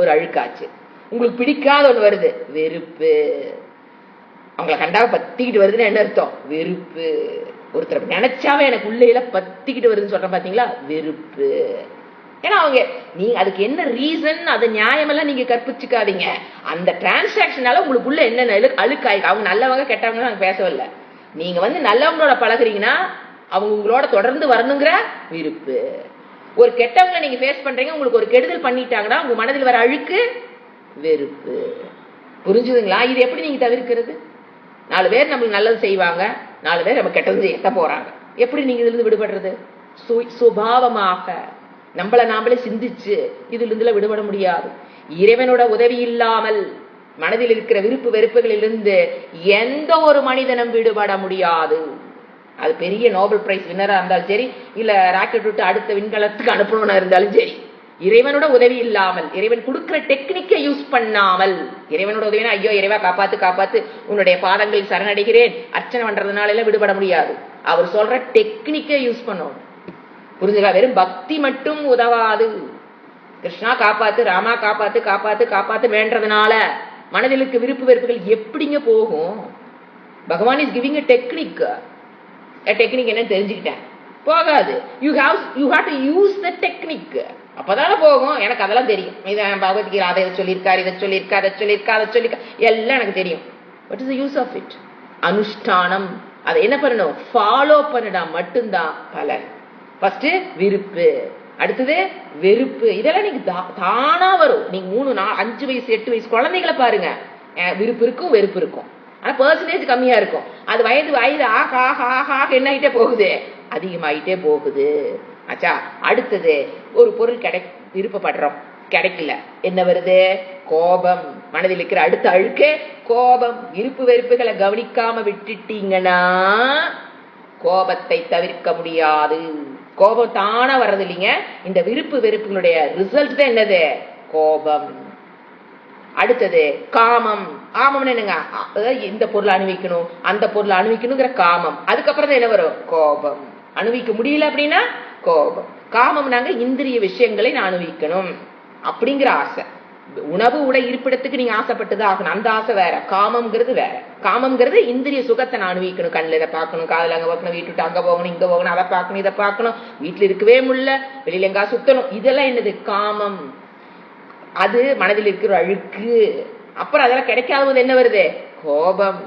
ஒரு அழுக்காச்சு. உங்களுக்கு பிடிக்காத ஒண்ணு வருது, வெறுப்பு. அவங்களை கண்டாவ பத்திக்கிட்டு வருதுன்னு என்ன அர்த்தம்? வெறுப்பு. ஒருத்தர் நினைச்சாவே எனக்கு உள்ளே பத்திக்கிட்டு வருதுன்னு சொல்றேன் பாத்தீங்களா? வெறுப்பு. ஏன்னா நீங்க அதுக்கு என்ன ரீசன், அது நியாயமெல்லாம் நீங்க கற்பிச்சுக்காதீங்க. அந்த டிரான்சாக்சனால உங்களுக்குள்ள என்ன அழுக்காய். அவங்க நல்லவங்க கெட்டவங்க நாங்க பேசவில்லை. நீங்க நல்லவங்களோட பழகுறீங்கன்னா அவங்க உங்களோட தொடர்ந்து வரணுங்கிற விருப்பு. ஒரு கெட்டவங்களை நீங்க ஃபேஸ் பண்றீங்க, உங்களுக்கு ஒரு கெடுதல் பண்ணிட்டாங்கன்னா உங்க மனதில் வர அழுக்கு வெறுப்பு. புரிஞ்சுதுங்களா? இது எப்படி நீங்க தவிர்க்கிறது? 4 பேர் நம்மளுக்கு நல்லது செய்வாங்க, 4 பேர் நம்ம கெட்டது செய்ய போறாங்க. எப்படி நீங்க இதுல இருந்து விடுபடுறது? சுபாவமாக நம்மள நாமளே சிந்திச்சு இதுல இருந்து விடுபட முடியாது. இறைவனோட உதவி இல்லாமல் மனதில் இருக்கிற விருப்பு வெறுப்புகளிலிருந்து எந்த ஒரு மனிதனும் விடுபட முடியாது. அது பெரிய நோபல் பிரைஸ் வின்னரா இருந்தாலும் சரி, இல்ல ராக்கெட் விட்டு அடுத்த விண்கலத்துக்கு அனுப்பணும்னா இருந்தாலும் சரி, இறைவனோட உதவி இல்லாமல், இறைவன் கொடுக்கிற டெக்னிக்கை யூஸ் பண்ணாமல், இறைவனோட உதவினா ஐயோ இறைவா காப்பாத்து காப்பாத்து, உன்னுடைய பாதங்களில் சரணடைகிறேன் அர்ச்சனை பண்றதுனால எல்லாம் விடுபட முடியாது. அவர் சொல்ற டெக்னிக்கை யூஸ் பண்ணணும். புரிஞ்சுக்கா? வெறும் பக்தி மட்டும் உதவாது. கிருஷ்ணா காப்பாத்து, ராமா காப்பாத்து காப்பாத்து காப்பாத்து வேண்டதுனால மனதிலுக்கு விருப்பு வெறுப்புகள் எப்படிங்க போகும்? பகவான் is giving a technique. Technique என்ன தெரிஞ்சுக்கிட்டேன் போகாது. You have to use the technique. அப்பதானே போகும். எனக்கு அதெல்லாம் தெரியும். இதை பகவத்கீதை அதை சொல்லியிருக்காரு, இதை சொல்லியிருக்கா, அதை சொல்லியிருக்கா, அதை சொல்லியிருக்கா, எல்லாம் எனக்கு தெரியும். What is the use of it? அனுஷ்டானம். அதை என்ன பண்ணணும்? ஃபாலோ பண்ணிடா மட்டும்தான் பலன். ஃபர்ஸ்ட் விருப்பு, அடுத்தது வெறுப்பு. இதெல்லாம் நீங்க தானா வரும். நீங்க 3, 4, 5 வயசு 8 வயசு குழந்தைகளை பாருங்க, விருப்பு இருக்கும் வெறுப்பு இருக்கும். ஆனா பெர்சன்டேஜ் கம்மியா இருக்கும். அது வயது ஆக ஆக ஆக ஆக என்ன ஆகிட்டே போகுது? அதிகமாயிட்டே போகுது. ஆச்சா. அடுத்தது ஒரு பொருள் விருப்பப்படுறோம், கிடைக்கல, என்ன வருது? கோபம். மனதில் இருக்கிற அடுத்த அழுக்கு கோபம். விருப்பு வெறுப்புகளை கவனிக்காம விட்டுட்டீங்கன்னா கோபத்தை தவிர்க்க முடியாது. கோபம் தானா வர்றது இல்லைங்க, இந்த விருப்பு வெறுப்புகளுடைய ரிசல்ட் தான் என்னது? கோபம். அடுத்தது காமம். காமம்னு என்னங்க? இந்த பொருளை அனுபவிக்கணும், அந்த பொருளை அனுபவிக்கணுங்கிற காமம். அதுக்கப்புறம் தான் என்ன வரும்? கோபம். அனுபவிக்க முடியல அப்படின்னா கோபம். காமம் நாங்க இந்திரிய விஷயங்களை நான் அனுபவிக்கணும் அப்படிங்கிற ஆசை. உணவு உடை இருப்பிடத்துக்கு நீங்க ஆசைப்பட்டுதான் ஆகணும், அந்த ஆசை வேற. காமம்ங்கிறது வேற. காமம்ங்கிறது இந்திரிய சுகத்தை நான் அனுபவிக்கணும். கண்ணில் இதை பார்க்கணும், காதில் அங்க பார்க்கணும், வீட்டு அங்க போகணும், இங்க போகணும், அதை பார்க்கணும், இதை பார்க்கணும், வீட்டுல இருக்கவே முடியல, வெளியில எங்கா சுத்தணும், இதெல்லாம் என்னது? காமம். அது மனதில் இருக்கிற அழுக்கு. அப்புறம் அதெல்லாம் கிடைக்காத போது என்ன வருது? கோபம்.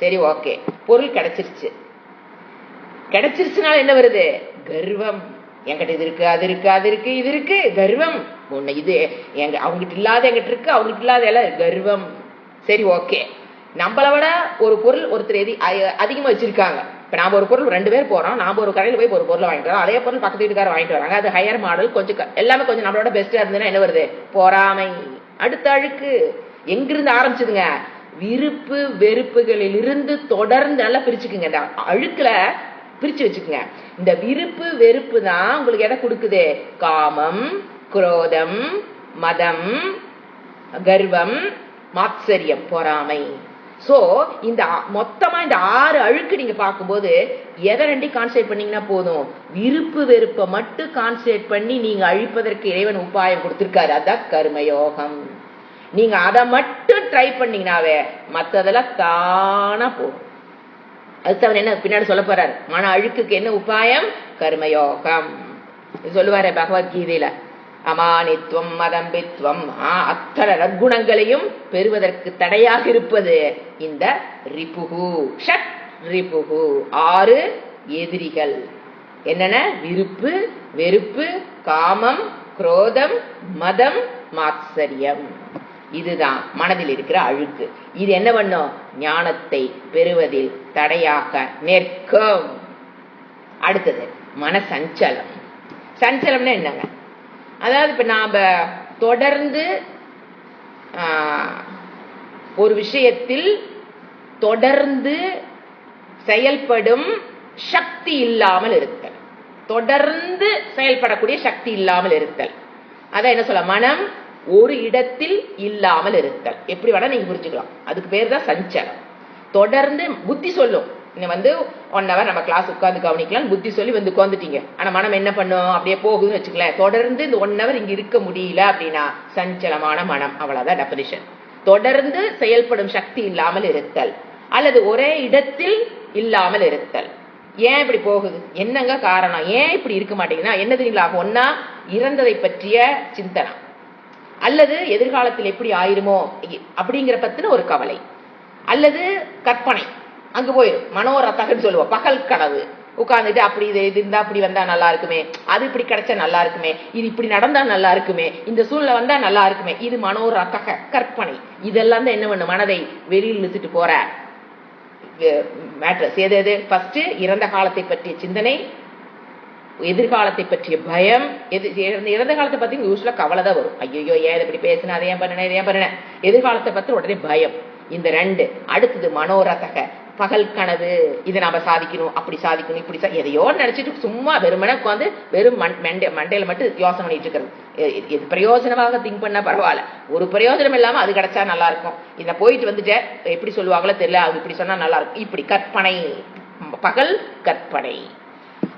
சரி, ஓகே, பொருள் கிடைச்சிருச்சு. கிடைச்சிருச்சுனால என்ன வருது? கர்வம். என்கிட்ட இது இருக்கு, அது இருக்கு, அது இருக்கு, இது இருக்கு, கர்வம். ஒண்ணு இது எங்க அவங்ககிட்ட இல்லாத எங்கிட்ட இருக்கு, அவங்ககிட்ட இல்லாத எல்லாம் கர்வம். சரி, ஓகே, நம்மளை விட ஒரு பொருள் ஒருத்தர் அதிகமா வச்சிருக்காங்க. இப்ப நாம ஒரு பொருள் 2 பேர் போறோம், நாம ஒரு கடையில் போய் ஒரு பொருளை வாங்கிட்டு வரோம், அதே பொருள் பக்கத்து வீட்டுக்காரர் வாங்கிட்டு வராங்க, அது ஹையர் மாடல், கொஞ்சம் எல்லாமே கொஞ்சம் நம்மளோட பெஸ்டா இருந்ததுன்னா என்ன வருது? பொறாமை. அடுத்த அழுக்கு எங்கிருந்து ஆரம்பிச்சதுங்க? விருப்பு வெறுப்புகளிலிருந்து தொடர்ந்து நல்லா பிரிச்சுக்குங்க. இந்த அழுக்குல பிரிச்சு வச்சுக்கோங்க. இந்த விருப்பு வெறுப்பு தான் உங்களுக்கு எதை கொடுக்குது? காமம், குரோதம், மதம், கர்வம், மாத்சரியம், பொறாமை. சோ இந்த மொத்தமா இந்த 6 அழுக்கு நீங்க பார்க்கும்போது எதை 2 கான்சென்ட்ரேட் பண்ணீங்கன்னா போதும். விருப்பு வெறுப்பை மட்டும் கான்சென்ட்ரேட் பண்ணி நீங்க அழிப்பதற்கு இறைவன் உபாயம் கொடுத்திருக்காரு. அதான் கர்மயோகம். நீங்க அதை மட்டும் ட்ரை பண்ணீங்கன்னாவே மற்றதெல்லாம் தானா போகும். அதுக்கு அவர் என்ன பின்னாடி சொல்ல போறாரு? மன அழுக்குக்கு என்ன உபாயம்? கர்மயோகம். சொல்லுவாரு பகவத்கீதையில, அமானித்துவம், மதம்பித்துவம், அத்தனை நற்குணங்களையும் பெறுவதற்கு தடையாக இருப்பது இந்த ரிபுகு, ஷட் ரிபுகு, 6 எதிரிகள். என்னென்ன? விருப்பு வெறுப்பு, காமம், குரோதம், மதம், மாத்சரியம். இதுதான் மனதில் இருக்கிற அழுக்கு. இது என்ன பண்ணும்? ஞானத்தை பெறுவதில் தடையாக நிற்கும். அடுத்தது மனசஞ்சலம். சஞ்சலம்னா என்னங்க? அதாவது இப்ப நாம தொடர்ந்து ஒரு விஷயத்தில் தொடர்ந்து செயல்படும் சக்தி இல்லாமல் இருத்தல், தொடர்ந்து செயல்படக்கூடிய சக்தி இல்லாமல் இருத்தல், அதான் என்ன சொல்ல? மனம் ஒரு இடத்தில் இல்லாமல் இருத்தல். எப்படி வேணா நீங்க புரிஞ்சுக்கலாம். அதுக்கு பேர் தான் சஞ்சலம். தொடர்ந்து புத்தி சொல்லும், நீங்க 1 hour நம்ம கிளாஸ் உட்காந்து கவனிக்கலாம், புத்தி சொல்லி உட்காந்துட்டீங்க. ஆனா மனம் என்ன பண்ணும்? அப்படியே போகுதுன்னு வச்சுக்கல. தொடர்ந்து இந்த 1 hour இங்க இருக்க முடியல அப்படின்னா சஞ்சலமான மனம். அவ்வளவுதான் டெபினிஷன். தொடர்ந்து செயல்படும் சக்தி இல்லாமல் இருத்தல், அல்லது ஒரே இடத்தில் இல்லாமல் இருத்தல். ஏன் இப்படி போகுது? என்னங்க காரணம்? ஏன் இப்படி இருக்க மாட்டேங்குதுன்னா என்ன தெரியுங்களா? ஒன்னா இறந்ததை பற்றிய சிந்தனை, அல்லது எதிர்காலத்தில் எப்படி ஆயிருமோ அப்படிங்கிற பத்தின ஒரு கவலை, அல்லது கற்பனை. அங்க போயிடும், மனோரத்தகன்னு சொல்லுவோம், பகல் கனவு. உட்கார்ந்துட்டு அப்படி இது இருந்தா அப்படி வந்தா நல்லா இருக்குமே, அது இப்படி கிடைச்சா நல்லா இருக்குமே, இது இப்படி நடந்தா நல்லா இருக்குமே, இந்த சூழ்நிலை வந்தா நல்லா இருக்குமே, இது மனோரத்தக கற்பனை. இதெல்லாம் தான் என்ன பண்ணும்? மனதை வெளியில் இழுத்துட்டு போற மேட்ரஸ். எது? ஃபர்ஸ்ட் இறந்த காலத்தை பற்றிய சிந்தனை, எதிர்காலத்தை பற்றிய பயம். இறந்த காலத்தை பத்தி யூஸ்வலா கவலை தான் வரும். ஐயோ, ஏன் இப்படி பேசின, அதை ஏன் பண்ண, இதை ஏன் பண்ண. எதிர்காலத்தை பத்தி உடனே பயம். இந்த 2. அடுத்தது மனோரதக, பகல் கனவு. இதை நாம சாதிக்கணும், அப்படி சாதிக்கணும், இப்படி எதையோ நினைச்சிட்டு சும்மா வெறுமனே உட்காந்து வெறும் மண்டையில மட்டும் யோசனை பண்ணிட்டு இருக்கிறது. எது பிரயோஜனமாக திங்க் பண்ணா பரவாயில்ல, ஒரு பிரயோஜனம் இல்லாம அது கிடைச்சா நல்லா இருக்கும். இதை போயிட்டு வந்துட்டு எப்படி சொல்லுவாங்களோ தெரியல, அது இப்படி சொன்னா நல்லா இருக்கும், இப்படி கற்பனை, பகல் கற்பனை.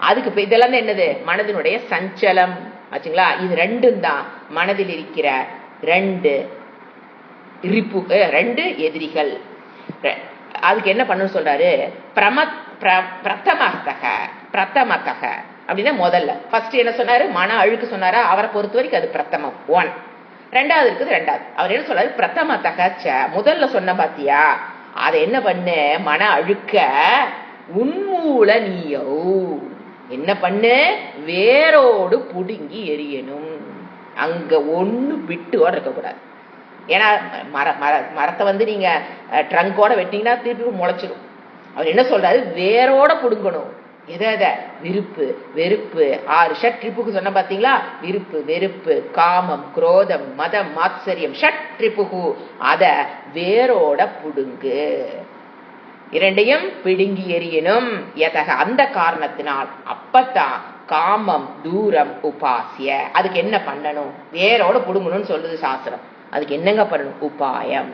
அதுக்கு இதெல்லாம் என்னது? மனதினுடைய சஞ்சலம் ஆச்சுங்களா? இது 2 தான் மனதில் இருக்கிற 2 எதிரிகள். அதுக்கு என்ன பண்ணு சொல்றாரு? பிரதமத்தக அப்படின்னா முதல்ல ஃபர்ஸ்ட் என்ன சொன்னாரு? மன அழுக்கு சொன்னாரா? அவரை பொறுத்த வரைக்கும் அது பிரதமம் 1. 2வது இருக்குது 2வது. அவர் என்ன சொல்றாரு? பிரதமத்தக முதல்ல சொன்ன பாத்தியா, அதை என்ன பண்ணு? மன அழுக்க உன்மூல நீயோ என்ன பண்ணு? வேரோடு புடுங்கி எரியணும். அங்க ஒண்ணு விட்டுவோட இருக்கக்கூடாது. ஏன்னா மரத்தை நீங்க ட்ரங்கோட வெட்டிங்கன்னா திருப்பி முளைச்சிடும். அவர் என்ன சொல்றாரு? வேரோட புடுங்கணும். எத விருப்பு வெறுப்பு. 6 ஷட் ரிப்புக்கு சொன்ன பாத்தீங்களா? விருப்பு வெறுப்பு, காமம், குரோதம், மதம், மாத்சரியம், ஷட் ரிப்புகு. அத வேரோட புடுங்கு, இரண்டையும் பிடுங்கி எறியணும். எதக அந்த காரணத்தினால். அப்பத்தான் காமம் தூரம் உபாசிய. அதுக்கு என்ன பண்ணணும்? வேரோட புடுங்கணும்னு சொல்றது சாஸ்திரம். அதுக்கு என்னங்க பண்ணணும்? உபாயம்.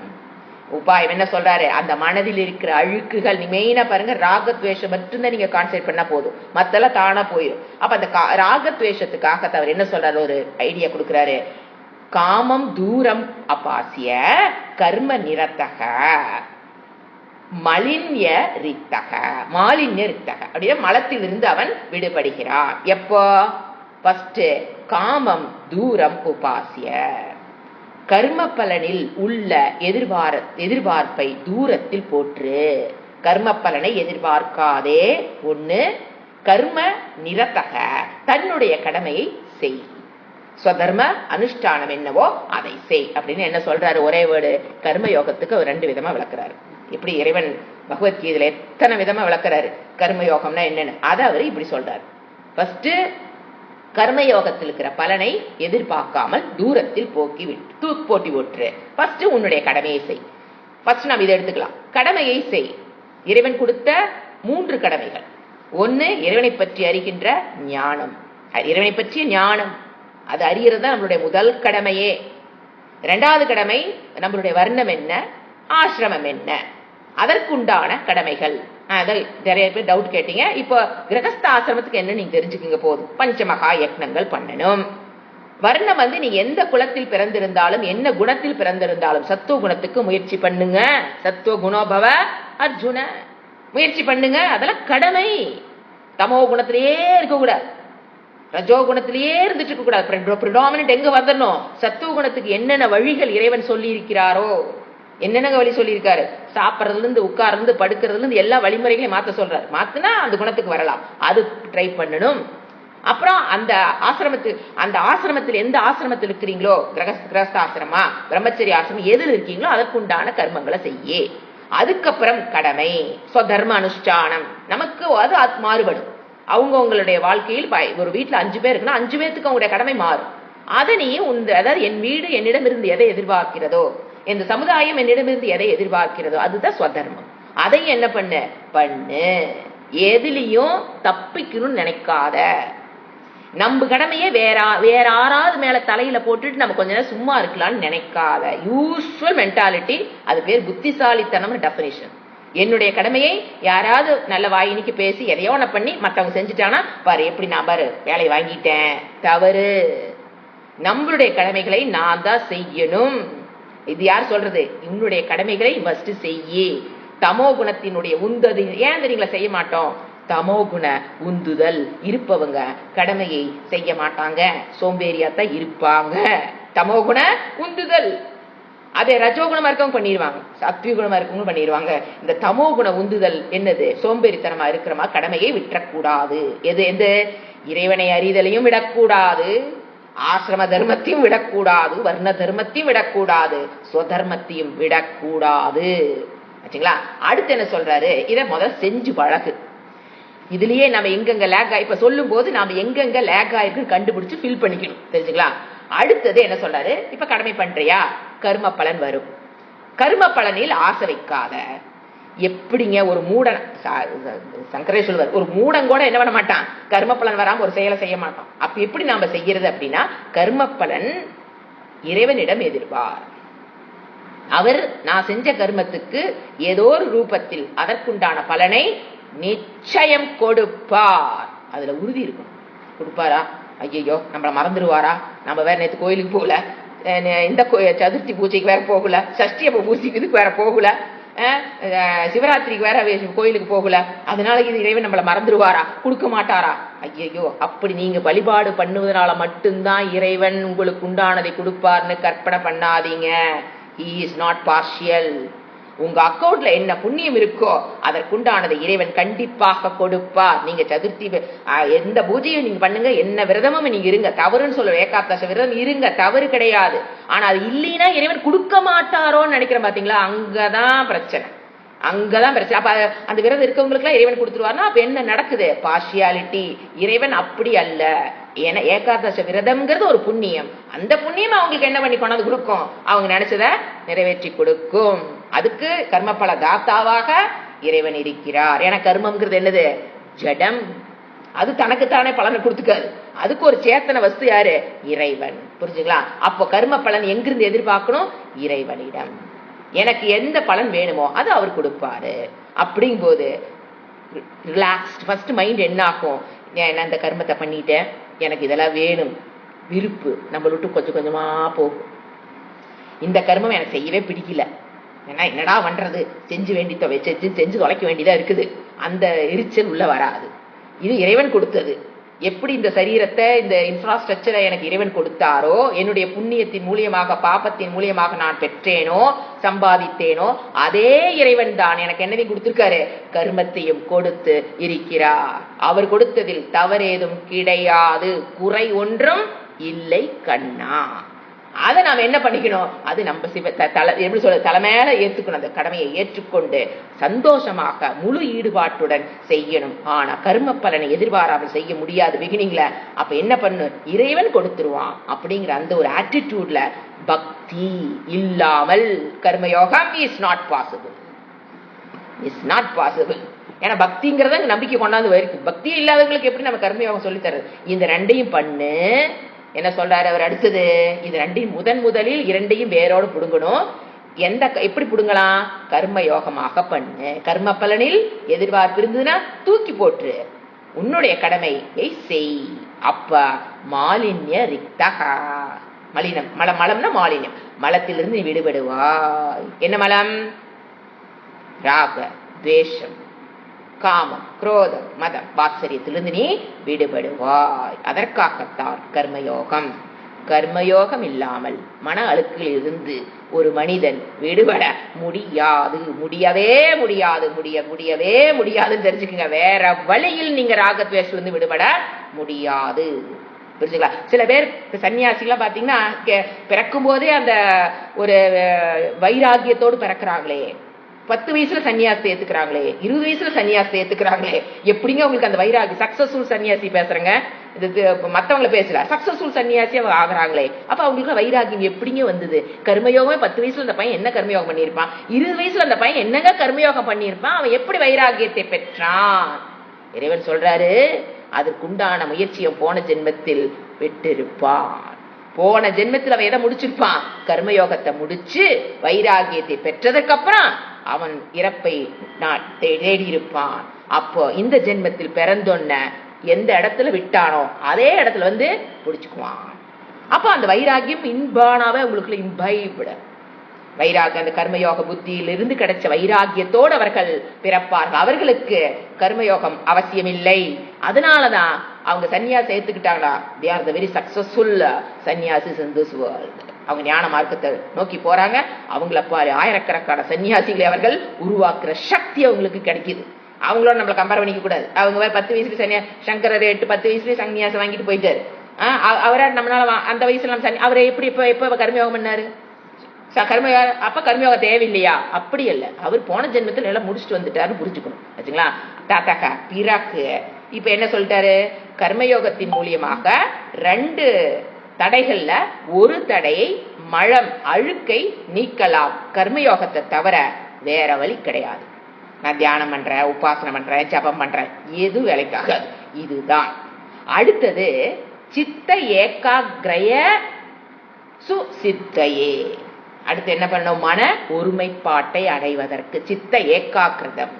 உபாயம் என்ன சொல்றாரு? அந்த மனதில் இருக்கிற அழுக்குகள் மெயினா பாருங்க, ராகத்வேஷம் மட்டும்தான் நீங்க கான்சென்ட்ரேட் பண்ணா போதும், மத்தெல்லாம் தானா போயிடும். அப்ப அந்த ராகத்வேஷத்துக்காக அவர் என்ன சொல்றாரு? ஒரு ஐடியா கொடுக்கிறாரு. காமம் தூரம் அபாசிய கர்ம நிரத்தக மலின்ய ரித்தக. மாலின்ய ரித்தக அப்படின்னா மலத்திலிருந்து அவன் விடுபடுகிறான். எப்போ? ஃபர்ஸ்ட் காமம் தூரம் உபாசிய. கர்ம பலனில் உள்ள எதிர்பார்ப்பை தூரத்தில் போற்று. கர்ம பலனை எதிர்பார்க்காதே. ஒண்ணு. கர்ம நிரத்தக தன்னுடைய கடமையை செய். ஸ்வதர்ம அனுஷ்டானம் என்னவோ அதை செய் அப்படின்னு என்ன சொல்றாரு? ஒரே வேர்டு. கர்ம யோகத்துக்கு அவர் 2 விதமா விளக்குறாரு. இப்படி இறைவன் பகவத்கீதையில எத்தனை விதமா விளக்குறாரு கர்மயோகம்னா என்னன்னு. அதை அவர் இப்படி சொல்றாரு. ஃபர்ஸ்ட் கர்மயோகத்தில் இருக்கிற பலனை எதிர்பார்க்காமல் தூரத்தில் போட்டி ஓற்று. ஃபர்ஸ்ட் உன்னுடைய கடமையை செய். ஃபர்ஸ்ட் நாம் இதை எடுத்துக்கலாம். கடமையை செய். இறைவன் கொடுத்த 3 கடமைகள். ஒன்னு இறைவனை பற்றி அறிகின்ற ஞானம். இறைவனை பற்றிய ஞானம் அது அறியறது தான் நம்மளுடைய முதல் கடமையே. 2வது கடமை நம்மளுடைய வர்ணம் என்ன, ஆசிரமம் என்ன, அதற்குண்டான கடமைகள். நிறைய பேர் டவுட் கேட்டீங்க. இப்போ கிரகஸ்த ஆசிரமத்துக்கு என்ன நீங்க தெரிஞ்சுக்கீங்க போதும். பஞ்சமகா யக்னங்கள் பண்ணணும். வர்ணம் நீங்க எந்த குலத்தில் பிறந்திருந்தாலும் என்ன குணத்தில் பிறந்திருந்தாலும் சத்துவ குணத்துக்கு முயற்சி பண்ணுங்க. சத்துவ குணோபவ அர்ஜுன முயற்சி பண்ணுங்க. அதெல்லாம் கடமை. தமோ குணத்திலேயே இருக்கக்கூடாது, ரஜோ குணத்திலேயே இருந்துட்டு இருக்க கூடாது. பிரிடாமினன்ட் எங்க வந்துடணும்? சத்துவ குணத்துக்கு என்னென்ன வழிகள் இறைவன் சொல்லி இருக்கிறாரோ, என்னென்ன வழி சொல்லியிருக்காரு, சாப்பிட்றதுல இருந்து உட்கார்ந்து படுக்கிறதுல இருந்து எல்லா வழிமுறைகளையும் மாத்த சொல்றாரு. மாத்தினா அந்த குணத்துக்கு வரலாம். அது ட்ரை பண்ணணும். அப்புறம் அந்த ஆசிரமத்தில் எந்த ஆசிரமத்தில் இருக்கிறீங்களோ, கிரகஸ்த ஆசிரமா பிரம்மச்சரிய ஆசிரமம் எதில் இருக்கீங்களோ அதற்குண்டான கர்மங்களை செய்ய. அதுக்கப்புறம் கடமை ஸ்வதர்ம அனுஷ்டானம். நமக்கு அது மாறுபடும். அவங்களுடைய வாழ்க்கையில் ஒரு வீட்டுல 5 பேர் இருக்குன்னா 5 பேருக்கு அவங்களுடைய கடமை மாறும். அதை நீ அதாவது என் வீடு என்னிடமிருந்து எதை எதிர்பார்க்கிறதோ, இந்த சமுதாயம் என்னிடமிருந்து எதை எதிர்பார்க்கிறதோ அதுதான் ஸ்வதர்மம். அதையும் என்ன பண்ணு. எதுலயும் தப்பிக்கணும்னு நினைக்காத. நம்ம கடமையே வேற யாராவது மேல தலையில போட்டுட்டு நம்ம கொஞ்ச நேரம் சும்மா இருக்கலாம்னு நினைக்காத. Usual mentality. அது பேர் புத்திசாலித்தனம் டெஃபினிஷன். என்னுடைய கடமையை யாராவது நல்ல வாயினிக்கு பேசி எதையோ ஒண்ணு பண்ணி மற்றவங்க செஞ்சுட்டானா பாரு எப்படி நான் பாரு வேலையை வாங்கிட்டேன். தவறு. நம்மளுடைய கடமைகளை நான் தான் செய்யணும். இது யார் சொல்றது? உன்னுடைய கடமைகளை மஸ்ட் செய்ய. தமோ குணத்தினுடைய உந்தது ஏன் தெரியுங்களா செய்ய மாட்டோம்? தமோ குண உந்துதல் இருப்பவங்க கடமையை செய்ய மாட்டாங்க, சோம்பேறியாத்தான் இருப்பாங்க. தமோ குண உந்துதல் அதே ரஜோகுணமா இருக்கவங்க பண்ணிடுவாங்க, சத்விய குணமா இருக்கவங்க பண்ணிடுவாங்க. இந்த தமோ குண உந்துதல் என்னது? சோம்பேறித்தனமா இருக்கிறமா கடமையை விட்டுறக்கூடாது. எது இறைவனை அறிதலையும் விடக்கூடாது, ஆசிரம தர்மத்தையும் விடக்கூடாது, வர்ண தர்மத்தையும் விடக்கூடாது, ஸ்வதர்மத்தையும் விடக்கூடாது. ஆச்சுங்களா? அடுத்து என்ன சொல்றாரு? இதை முதல் செஞ்சு பழகு. இதுலயே நம்ம எங்கெங்க லேக் இப்ப சொல்லும் போது நாம எங்கெங்க லேக் ஆயிருக்கு கண்டுபிடிச்சு ஃபில் பண்ணிக்கணும். தெரிஞ்சுங்களா? அடுத்தது என்ன சொல்றாரு? இப்ப கடமை பண்றியா, கர்ம பலன் வரும். கர்ம பலனில் ஆசை வைக்காத. எப்படிங்க ஒரு மூடன், சங்கரே சொல்வார், ஒரு மூடன் கூட என்ன பண்ண மாட்டான், கர்ம பலன் வராம ஒரு செயலை செய்ய மாட்டான். அப்ப எப்படி நாம செய்யறது அப்படின்னா, கர்ம பலன் இறைவனிடம் எதிர்பார். அவர் நான் செஞ்ச கர்மத்துக்கு ஏதோ ஒரு ரூபத்தில் அதற்குண்டான பலனை நிச்சயம் கொடுப்பார். அதுல உறுதி இருக்கும். கொடுப்பாரா? ஐயோ நம்மள மறந்துடுவாரா? நம்ம வேற நேற்று கோயிலுக்கு போகல, இந்த சதுர்த்தி பூஜைக்கு வேற போகல, சஷ்டி பூஜைக்கு இதுக்கு வேற போகல, சிவராத்திரிக்கு வேற கோயிலுக்கு போகல, அதனால இது இறைவன் நம்மள மறந்துடுவாரா, கொடுக்க மாட்டாரா? ஐயோ அப்படி நீங்க வழிபாடு பண்ணுவதனால மட்டும்தான் இறைவன் உங்களுக்கு உண்டானதை கொடுப்பார்னு கற்பனை பண்ணாதீங்க. He is not partial. உங்க அக்கௌண்ட்ல என்ன புண்ணியம் இருக்கோ அதற்குண்டானதை இறைவன் கண்டிப்பாக கொடுப்பார். நீங்க சதுர்த்தி எந்த பூஜையும் நீங்க பண்ணுங்க, என்ன விரதமும் நீங்க இருங்க, தவறுன்னு சொல்ல ஏகாதச விரதம் இருங்க, தவறு கிடையாது. ஆனா அது இல்லைன்னா இறைவன் கொடுக்க மாட்டாரோன்னு நினைக்கிறேன். பாத்தீங்களா? அங்கதான் பிரச்சனை. அங்கதான் பிரச்சனை. அப்ப அந்த விரதம் இருக்கவங்களுக்கு எல்லாம் இறைவன் கொடுத்துருவாருன்னா அப்ப என்ன நடக்குது? பார்ஷியாலிட்டி. இறைவன் அப்படி அல்ல. ஏன்னா ஏகாதச விரதம்ங்கிறது ஒரு புண்ணியம். அந்த புண்ணியம் அவங்களுக்கு என்ன பண்ணி கொண்டாந்து கொடுக்கும்? அவங்க நினைச்சத நிறைவேற்றி கொடுக்கும். அதுக்கு கர்மபல தாத்தாவாக இறைவன் இருக்கிறார். ஏன்னா கர்மம்ங்கிறது என்னது? ஜடம். அது தனக்குத்தானே பலனை கொடுத்துக்காது. அதுக்கு ஒரு சேத்தன வஸ்து யாரு? இறைவன். புரிஞ்சுங்களா? அப்போ கர்ம பலன் எங்கிருந்து எதிர்பார்க்கணும்? இறைவனிடம். எனக்கு எந்த பலன் வேணுமோ அது அவர் கொடுப்பாரு. அப்படிங்கும் போது ரிலாக்ஸ்ட். ஃபர்ஸ்ட் மைண்ட் என்ன ஆகும்? நான் இந்த கர்மத்தை பண்ணிட்டேன், எனக்கு இதெல்லாம் வேணும், விருப்பு நம்ம விட்டு கொஞ்சம் கொஞ்சமா போகும். இந்த கர்மம் எனக்கு செய்யவே பிடிக்கல, ஏன்னா என்னடா பண்றது, செஞ்சு வேண்டி செஞ்சு தொலைக்க வேண்டியதா இருக்குது. அந்த எரிச்சல் உள்ள வராது. இது இறைவன் கொடுத்தது. எப்படி இந்த சரீரத்தை, இந்த இன்ஃப்ராஸ்ட்ரக்சரை எனக்கு இறைவன் கொடுத்தாரோ, என்னுடைய புண்ணியத்தின் மூலியமாக, பாபத்தின் மூலியமாக நான் பெற்றேனோ, சம்பாதித்தேனோ, அதே இறைவன் தான் எனக்கு என்னதையும் கொடுத்திருக்காரு, கர்மத்தையும் கொடுத்து இருக்கிறார். அவர் கொடுத்ததில் தவறேதும் கிடையாது, குறை ஒன்றும் இல்லை கண்ணா. அதை நாம என்ன பண்ணிக்கணும்? அது நம்ம எப்படி சொல்ற, தலைமையில ஏற்றுக்கணும். அந்த கடமையை ஏற்றுக்கொண்டு சந்தோஷமாக முழு ஈடுபாட்டுடன் செய்யணும். ஆனா கர்ம பலனை எதிர்பாராமல் செய்ய முடியாது பிகினிங்ல. அப்ப என்ன பண்ணு? இறைவன் கொடுத்துருவான் அப்படிங்கிற அந்த ஒரு ஆட்டிடியூட்ல பக்தி இல்லாமல் கர்மயோகம் is not possible. Is not possible. ஏன்னா பக்திங்கிறத நம்பிக்கை கொண்டாந்து இருக்கு. பக்தி இல்லாதவங்களுக்கு எப்படி நம்ம கர்மயோகம் சொல்லி தர்றது? இந்த ரெண்டையும் பண்ணு. என்ன சொல்றாரு அவர் அடுத்தது? இது ரெண்டையும் முதலில் இரண்டையும் வேரோடு புடுங்கணும். எப்படி புடுங்கலாம்? கர்ம யோகமாக பண்ணு. கர்ம பலனில் எதிர்பார்ப்பு இருந்ததுன்னா தூக்கி போட்டு உன்னுடைய கடமையை செய். அப்ப மாலின்ய ரிக்தகா. மலினம், மலம்னா மாலின்யம். மலத்திலிருந்து நீ விடுபடுவாய். என்ன மலம்? ராக, துவேஷம், காமம், குரோதம், மதம், வாத்சரியத்திலிருந்து நீ விடுபடுவாய். அதற்காகத்தான் கர்மயோகம். கர்மயோகம் இல்லாமல் மன அழுக்கில் இருந்து ஒரு மனிதன் விடுபட முடியாது. முடியவே முடியாது. முடியவே முடியாதுன்னு தெரிஞ்சுக்கங்க. வேற வழியில் நீங்க ராகத்வேஷத்திலிருந்து விடுபட முடியாது. புரிஞ்சுங்களா? சில பேர் சன்னியாசிலாம் பாத்தீங்கன்னா பிறக்கும் போதே அந்த ஒரு வைராகியத்தோடு பிறக்கிறாங்களே. 10 வயசுல சன்னியாசத்தை ஏத்துக்கிறாங்களே, 20 வயசுல சன்னியாசத்தை ஏத்துக்கிறாங்களே. எப்படிங்க உங்களுக்கு அந்த வைராகி? சக்சஸ்ஃபுல் சன்னியாசி பேசுறேங்க, இது மத்தவங்களை பேசல. சக்சஸ்ஃபுல் சன்னியாசி அவங்க ஆகுறாங்களே, அப்ப அவங்களுக்கு வைராகியம் எப்படிங்க வந்தது? கர்மயோகம் 10 வயசுல அந்த பையன் என்ன கர்மயோகம் பண்ணியிருப்பான்? 20 வயசுல அந்த பையன் என்னங்க கர்மயோகம் பண்ணியிருப்பான்? அவன் எப்படி வைராகியத்தை பெற்றான்? இறைவன் சொல்றாரு, அதற்குண்டான முயற்சியை போன ஜென்மத்தில் பெற்றிருப்பான். போன ஜென்மத்தில் அவன் எதை முடிச்சிருப்பான்? கர்மயோகத்தை முடிச்சு வைராகியத்தை பெற்றதற்கு அப்புறம் அவன் இறப்பை தேடி இருப்பான். அப்போ இந்த ஜென்மத்தில் பிறந்தொன்ன எந்த இடத்துல விட்டானோ அதே இடத்துல வந்து முடிச்சுக்குவான். அப்ப அந்த வைராகியம் இன்பானாவே உங்களுக்குள்ள இம்பைவிட வைராகியம், அந்த கர்மயோக புத்தியிலிருந்து கிடைச்ச வைராகியத்தோடு அவர்கள் பிறப்பார்கள். அவர்களுக்கு கர்மயோகம் அவசியம் இல்லை. அதனாலதான் அவங்க சன்னியாசி ஏத்துக்கிட்டாங்களா, they are the very successful sannyasis in this world. அவங்க ஞான மார்க்கத்தை நோக்கி போறாங்க. அவங்கள பாரு, ஆயிரக்கணக்கான சன்னியாசிகளை அவர்கள் உருவாக்குற சக்தி அவங்களுக்கு கிடைக்குது. அவங்களோட நம்மளை கம்பேர் பண்ணிக்க கூடாது. அவங்க 10 வயசுல சங்கரர் 10 வயசுலயே சன்னியாசம் வாங்கிட்டு போயிட்டாரு. அவரை நம்மளால அந்த வயசுல நம்ம அவரை எப்படி எப்ப கர்மயோகம் பண்ணாரு? கர்மயோகம். அப்ப கர்மயோகம் தேவையில்லையா? அப்படி இல்ல, அவர் போன ஜென்மத்தில் எல்லாம் முடிச்சுட்டு வந்துட்டாருன்னு புரிஞ்சுக்கணும். ஆச்சுங்களா? தாத்தாக்கா பிறகு இப்ப என்ன சொல்லிட்டாரு? கர்மயோகத்தின் மூலியமாக 2 தடைகள்ல ஒரு தடையை, மலம் அழுக்கை நீக்கலாம். கர்மயோகத்தை தவிர வேற வழி கிடையாது. நான் தியானம் பண்றேன், உபாசனம் பண்றேன், ஜபம் பண்றேன், எது வேலைக்காகாது. இதுதான் அடுத்தது. சித்த ஏகாகிரய சுசித்தையே. அடுத்து என்ன பண்ணணும்? மன ஒருமைப்பாட்டை அடைவதற்கு சித்த ஏகாகிருதம்,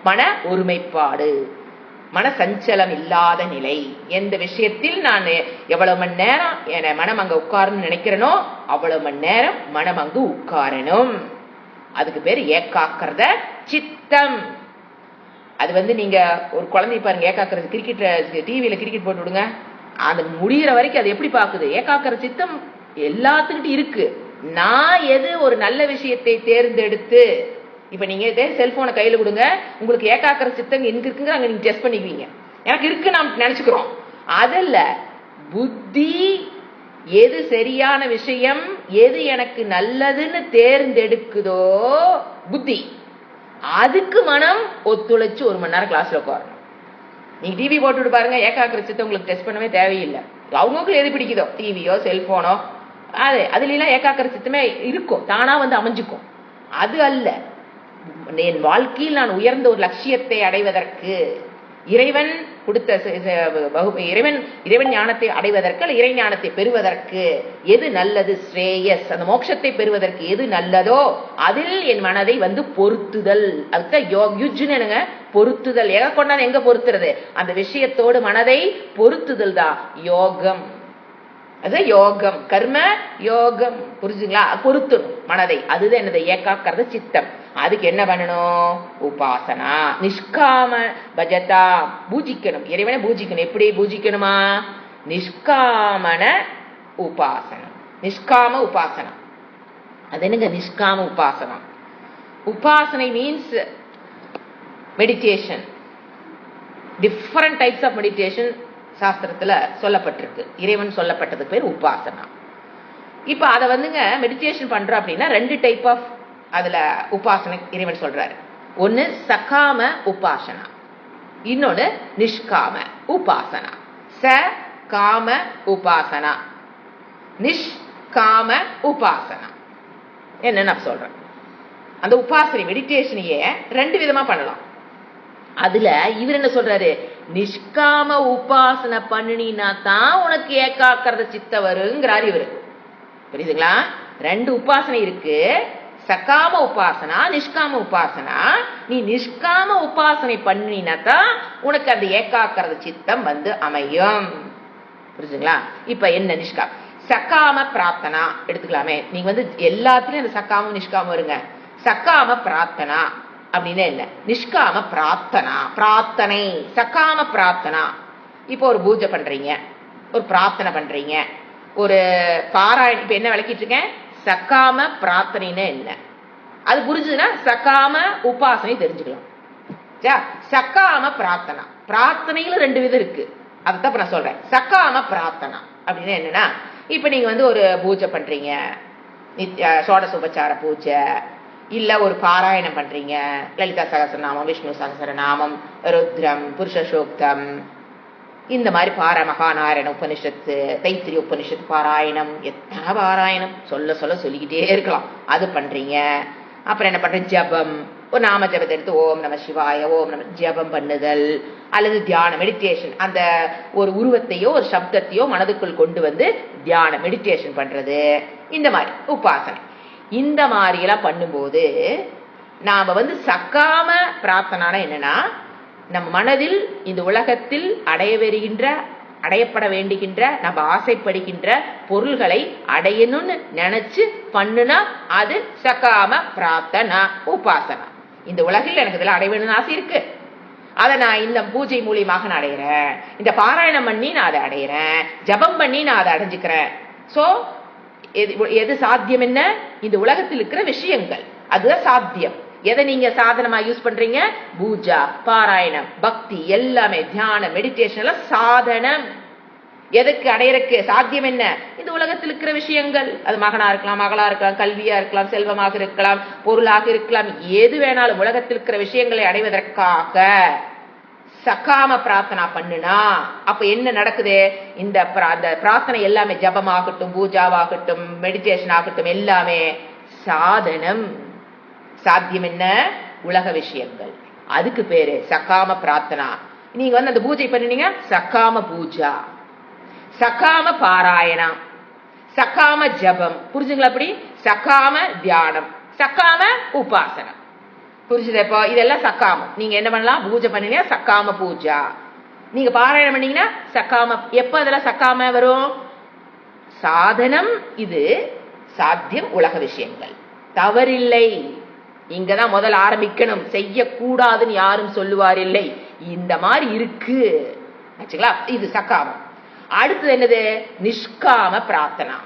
மன ஒருமைப்பாடு, மன சஞ்சலம் இல்லாத நிலை. எந்த விஷயத்தில் நான் எவ்வளவு மணி நேரம் என மனம் அங்க உட்காரணும்னு நினைக்கிறேனோ அவ்வளவு மணி நேரம் மனம் அங்கு உட்காரணும். அதுக்கு பேரு ஏகாக்கிரத சித்தம். அது நீங்க ஒரு குழந்தை பாருங்க, ஏகாக்கிரத கிரிக்கெட் டிவியில கிரிக்கெட் போட்டு விடுங்க, அது முடிகிற வரைக்கும் அது எப்படி பாக்குது? ஏகாக்கிர சித்தம் எல்லாத்துக்கிட்ட இருக்கு. நான் எது ஒரு நல்ல விஷயத்தை தேர்ந்தெடுத்து, இப்ப நீங்க செல்போனை கையில கொடுங்க, உங்களுக்கு ஏகாக்கிர சித்தம் எங்க இருக்குங்க அங்க நீங்க டெஸ்ட் பண்ணிக்குவீங்க. எனக்கு இருக்கு நாம் நினைச்சுக்கிறோம். அதல்ல, புத்தி எது சரியான விஷயம், எது எனக்கு நல்லதுன்னு தேர்ந்தெடுக்குதோ புத்தி, அதுக்கு மனம் ஒத்துழைச்சு 1 மணி நேரம் கிளாஸ்ல உட்காரணும். நீங்க டிவி போட்டுட்டு பாருங்க, ஏகாக்கிர சித்தம் உங்களுக்கு டெஸ்ட் பண்ணவே தேவையில்லை. அவங்களுக்கு எது பிடிக்குதோ, டிவியோ செல்போனோ, அதுல எல்லாம் ஏகாக்கிர சித்தமே இருக்கும், தானா வந்து அமைஞ்சுக்கும். அது அல்ல, என் வாழ்க்கையில் நான் உயர்ந்த ஒரு லட்சியத்தை அடைவதற்கு, இறைவன் கொடுத்த இறைவன் ஞானத்தை அடைவதற்கு, இறை ஞானத்தை பெறுவதற்கு எது நல்லது, ஸ்ரேயஸ், அந்த மோட்சத்தை பெறுவதற்கு எது நல்லதோ அதில் என் மனதை வந்து பொருத்துதல். அதுதான் யுஜ்னுங்க, பொருத்துதல். எங்க கொண்டாந்து எங்க பொருத்துறது? அந்த விஷயத்தோடு மனதை பொருத்துதல் தான் யோகம். அது யோகம், கர்ம யோகம். புரிஞ்சுங்களா? பொருத்தணும் மனதை. அதுதான் என்னது? ஏகாக்கிரத சித்தம். அதுக்கு என்ன பண்ணணும்? உபாசனா, நிஷ்காம பஜதா, பூஜிக்கணும், இறைவனை பூஜிக்கணும். எப்படி பூஜிக்கணுமா? நிஷ்காமன உபாசனம். நிஷ்காம உபாசனம். அது என்னங்க நிஷ்காம உபாசனம்? உபாசனை means meditation. Different types of meditation சாஸ்திரத்துல சொல்லப்பட்டிருக்கு. இறைவன் சொல்லப்பட்டது பேர் உபாசனா. இப்ப அதை வந்துங்க மெடிடேஷன் பண்றோம் அப்படின்னா 2 டைப் ஆஃப் அதுல உபாசனை இறைவன் சொல்றாரு. ஒன்னு சகாம உபாசனா, இன்னொன்னு நிஷ்காம உபாசனா. ச காம உபாசனா, நிஷ்காம உபாசனா. என்ன நான் சொல்றேன், அந்த உபாசனை மெடிடேஷனையே 2 விதமா பண்ணலாம். அதுல இவர் என்ன சொல்றாரு? நிஷ்காம உபாசனை பண்ணினா தான் உனக்கு ஏகாக்கிரத சித்த வருங்கிறார் இவரு. புரியுதுங்களா? 2 உபாசனை இருக்கு, சகாம உபாசனா, நிஷ்காம உபாசனா. நீ நிஷ்காம உபாசனை பண்ணினா தான் உனக்கு அந்த ஏகாக்கிரத சித்தம் வந்து அமையும். புரியுதுங்களா? இப்ப என்ன நிஷ்காம, சகாம பிரார்த்தனா எடுத்துக்கலாமே. நீங்க வந்து எல்லாத்துலயும் அந்த சகாம நிஷ்காம வருங்க. சகாம பிரார்த்தனா அப்படின்னு என்ன? நிஷ்காம பிரார்த்தனா, பிரார்த்தனை. சகாம பிரார்த்தனா, இப்போ ஒரு பூஜை பண்றீங்க, ஒரு பிரார்த்தனை பண்றீங்க, ஒரு பாராயணம். இப்ப என்ன விளக்கிட்டு இருக்கேன்? சகாம பிரார்த்தனைன்னு என்ன, அது புரிஞ்சுதுன்னா சகாம உபாசனை தெரிஞ்சுக்கலாம். சகாம பிரார்த்தனா, பிரார்த்தனையில 2 விதம் இருக்கு. அதுதான் நான் சொல்றேன். சகாம பிரார்த்தனா அப்படின்னு என்னன்னா, இப்ப நீங்க வந்து ஒரு பூஜை பண்றீங்க, ஷோடச உபச்சார பூஜை, இல்ல ஒரு பாராயணம் பண்றீங்க, லலிதா சகஸ்ரநாமம், விஷ்ணு சகஸ்ரநாமம், ருத்ரம், புருஷ சூக்தம், இந்த மாதிரி மகாநாராயண உபனிஷத்து, தைத்திரிய உபனிஷத்து பாராயணம், எத்தனை பாராயணம் சொல்ல சொல்லிக்கிட்டே இருக்கலாம். அது பண்றீங்க. அப்புறம் என்ன பண்ற? ஜபம், ஒரு நாம ஜபத்தை எடுத்து ஓம் நம சிவாய, ஓம் நம ஜபம் பண்ணுதல், அல்லது தியானம், மெடிடேஷன். அந்த ஒரு உருவத்தையோ ஒரு சப்தத்தையோ மனதுக்குள் கொண்டு வந்து தியானம், மெடிடேஷன் பண்றது, இந்த மாதிரி உபாசனை. இந்த மாதிரி எல்லாம் பண்ணும்போது நாம வந்து சகாம பிரார்த்தனை என்னன்னா, நம் மனதில் இந்த உலகத்தில் அடையப்பட வேண்டுகின்ற, நம்ம ஆசைப்படுகின்ற பொருள்களை அடையணும்னு நினைச்சு பண்ணுனா அது சகாம பிரார்த்தனா உபாசனா. இந்த உலகில் எனக்கு இதெல்லாம் அடைய வேணும்னு ஆசை இருக்கு, அதை நான் இந்த பூஜை மூலியமாக நான் அடைகிறேன், இந்த பாராயணம் பண்ணி நான் அதை அடைகிறேன், ஜபம் பண்ணி நான் அதை அடைஞ்சுக்கிறேன். சோ எது சாத்தியம்? என்ன? இந்த உலகத்தில் இருக்கிற விஷயங்கள், அதுதான் சாத்தியம். எதை நீங்க சாதனமா யூஸ் பண்றீங்க? பூஜா, பாராயணம், பக்தி, எல்லாமே தியானம், மெடிடேஷன் எல்லாம் சாதனம். எதுக்கு அடையறக்கு? சாத்தியம் என்ன? இந்த உலகத்தில் இருக்கிற விஷயங்கள். அது மகனா இருக்கலாம், மகளா இருக்கலாம், கல்வியா இருக்கலாம், செல்வமாக இருக்கலாம், பொருளாக இருக்கலாம், எது வேணாலும் உலகத்தில் இருக்கிற விஷயங்களை அடைவதற்காக சகாம பிரார்த்தனா பண்ணுனா அப்ப என்ன நடக்குது? இந்த பிரார்த்தனை எல்லாமே ஜபமாகட்டும், பூஜாவாகட்டும், மெடிடேஷன் ஆகட்டும், எல்லாமே சாதனம். சாத்தியம் என்ன? உலக விஷயங்கள். அதுக்கு பேரு சகாம பிரார்த்தனா. நீங்க வந்து அந்த பூஜை பண்ணினீங்க, சகாம பூஜா, சகாம பாராயணா, சகாம ஜபம். புரிஞ்சுங்களா? அப்படி சகாம தியானம், சகாம உபாசனம். புரிஞ்சுது? இப்போ இதெல்லாம் சக்காமம். நீங்க என்ன பண்ணலாம்? பூஜை பண்ணீங்கன்னா சக்காம பூஜா, நீங்க பாராயணம் பண்ணீங்கன்னா சக்காம. எப்ப அதெல்லாம் சக்காம வரும்? சாதனம். இது சாத்தியம், உலக விஷயங்கள். தவறில்லை. இங்கதான் முதல் ஆரம்பிக்கணும். செய்யக்கூடாதுன்னு யாரும் சொல்லுவார் இல்லை. இந்த மாதிரி இருக்கு ஆச்சுங்களா? இது சக்காமம். அடுத்தது என்னது? நிஷ்காம பிரார்த்தனா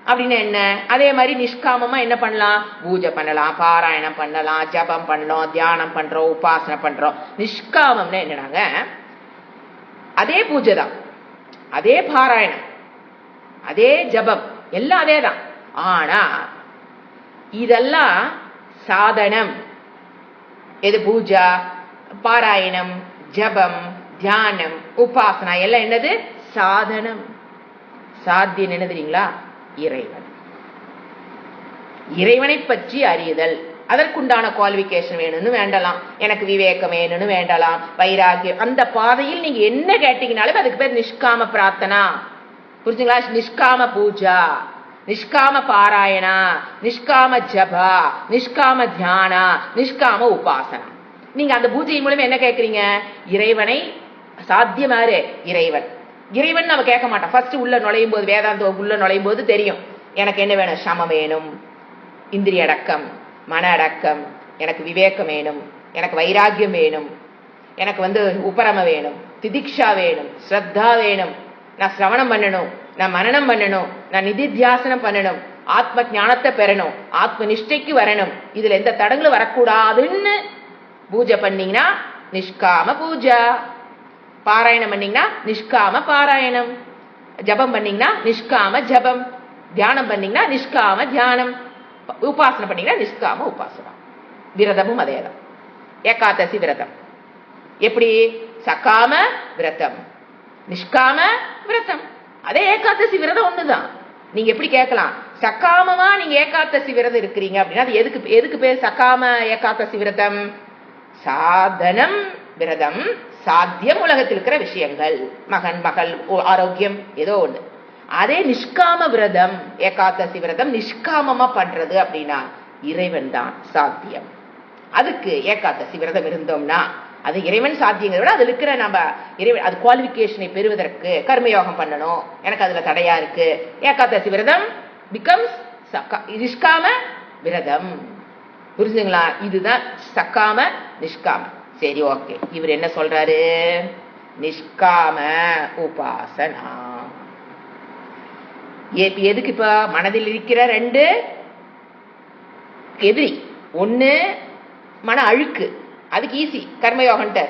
அப்படின்னு என்ன? அதே மாதிரி நிஷ்காமமா என்ன பண்ணலாம்? பூஜை பண்ணலாம், பாராயணம் பண்ணலாம், ஜபம் பண்ணலாம், தியானம் பண்றோம், உபாசனை பண்றோம். நிஷ்காமம்னா என்னடாங்க? அதே பூஜை தான், அதே பாராயணம், அதே ஜபம், எல்லாம் அதே தான். ஆனா இதெல்லாம் சாதனம். எது பூஜா, பாராயணம், ஜபம், தியானம், உபாசனா எல்லாம் என்னது? சாதனம். சாத்தியம் என்ன தெரியுங்களா? இறைவன். இறைவனை பற்றி அறியுதல். அதற்குண்டான குவாலிபிகேஷன் வேணும்னு வேண்டலாம், எனக்கு விவேகம் வேணும்னு வேண்டலாம், வைராகியம். அந்த பாதையில் நீங்க என்ன கேட்டீங்கனாலும் அதுக்கு பேர் நிஷ்காம பிரார்த்தனா. புரிஞ்சுங்களா? நிஷ்காம பூஜா, நிஷ்காம பாராயணா, நிஷ்காம ஜபா, நிஷ்காம தியானா, நிஷ்காம உபாசனா. நீங்க அந்த பூஜையின் மூலம் என்ன கேட்கறீங்க? இறைவனை. சாத்தியமாறு இறைவன். இறைவன் நம்ம கேட்க மாட்டோம். ஃபர்ஸ்ட் உள்ள நுழையும் போது, வேதாந்த உள்ள நுழையும் போது தெரியும் எனக்கு என்ன வேணும். சமம் வேணும், இந்திரிய அடக்கம், மன அடக்கம், எனக்கு விவேகம் வேணும், எனக்கு வைராகியம் வேணும், எனக்கு உபரம வேணும், திதிக்ஷா வேணும், ஸ்ரத்தா வேணும், நான் சிரவணம் பண்ணணும், நான் மனனம் பண்ணணும், நான் நிதித்தியாசனம் பண்ணணும், ஆத்ம ஞானத்தை பெறணும், ஆத்ம நிஷ்டைக்கு வரணும், இதுல எந்த தடங்களும் வரக்கூடாதுன்னு பூஜை பண்ணீங்கன்னா நிஷ்காம பூஜா. பாராயணம் பண்ணீங்கன்னா நிஷ்காம பாராயணம், ஜபம் பண்ணீங்கன்னா நிஷ்காம ஜபம், தியானம் பண்ணீங்கன்னா நிஷ்காம தியானம், உபாசனை பண்ணீங்கன்னா நிஷ்காம உபாசனம். விரதமும் அதேதான். ஏகாதசி விரதம் எப்படி? சகாம விரதம், நிஷ்காம விரதம். அதே ஏகாதசி விரதம் ஒண்ணுதான். நீங்க எப்படி கேட்கலாம், சகாமமா நீங்க ஏகாதசி விரதம் இருக்கிறீங்க அப்படின்னா அது எதுக்கு பேர் சகாம ஏகாதசி விரதம்? சாதனம் விரதம், சாத்தியம் உலகத்தில் இருக்கிற விஷயங்கள், மகன் மகள் ஆரோக்கியம் ஏதோ ஒண்ணு. அதே நிஷ்காம விரதம், ஏகாதசி விரதம் நிஷ்காமமா பண்றது அப்படின்னா இறைவன் தான் சாத்தியம். அதுக்கு ஏகாதசி விரதம் இருந்தோம்னா அது இறைவன் சாத்தியங்களை விட அதுல இருக்கிற நம்ம இறைவன் அது குவாலிபிகேஷனை பெறுவதற்கு கர்மயோகம் பண்ணணும், எனக்கு அதுல தடையா இருக்கு. ஏகாதசி விரதம் பிகம்ஸ் நிஷ்காம விரதம். புரிஞ்சுங்களா? இதுதான் சக்காம நிஷ்காம. சரி, ஓகே. இவர் என்ன சொல்றாரு? நிஷ்காம உபாசனா. எதுக்கு? இப்ப மனதில் இருக்கிற ரெண்டு எதிரி. ஒண்ணு மன அழுக்கு, அதுக்கு ஈஸி கர்மயோகன்ட்ட.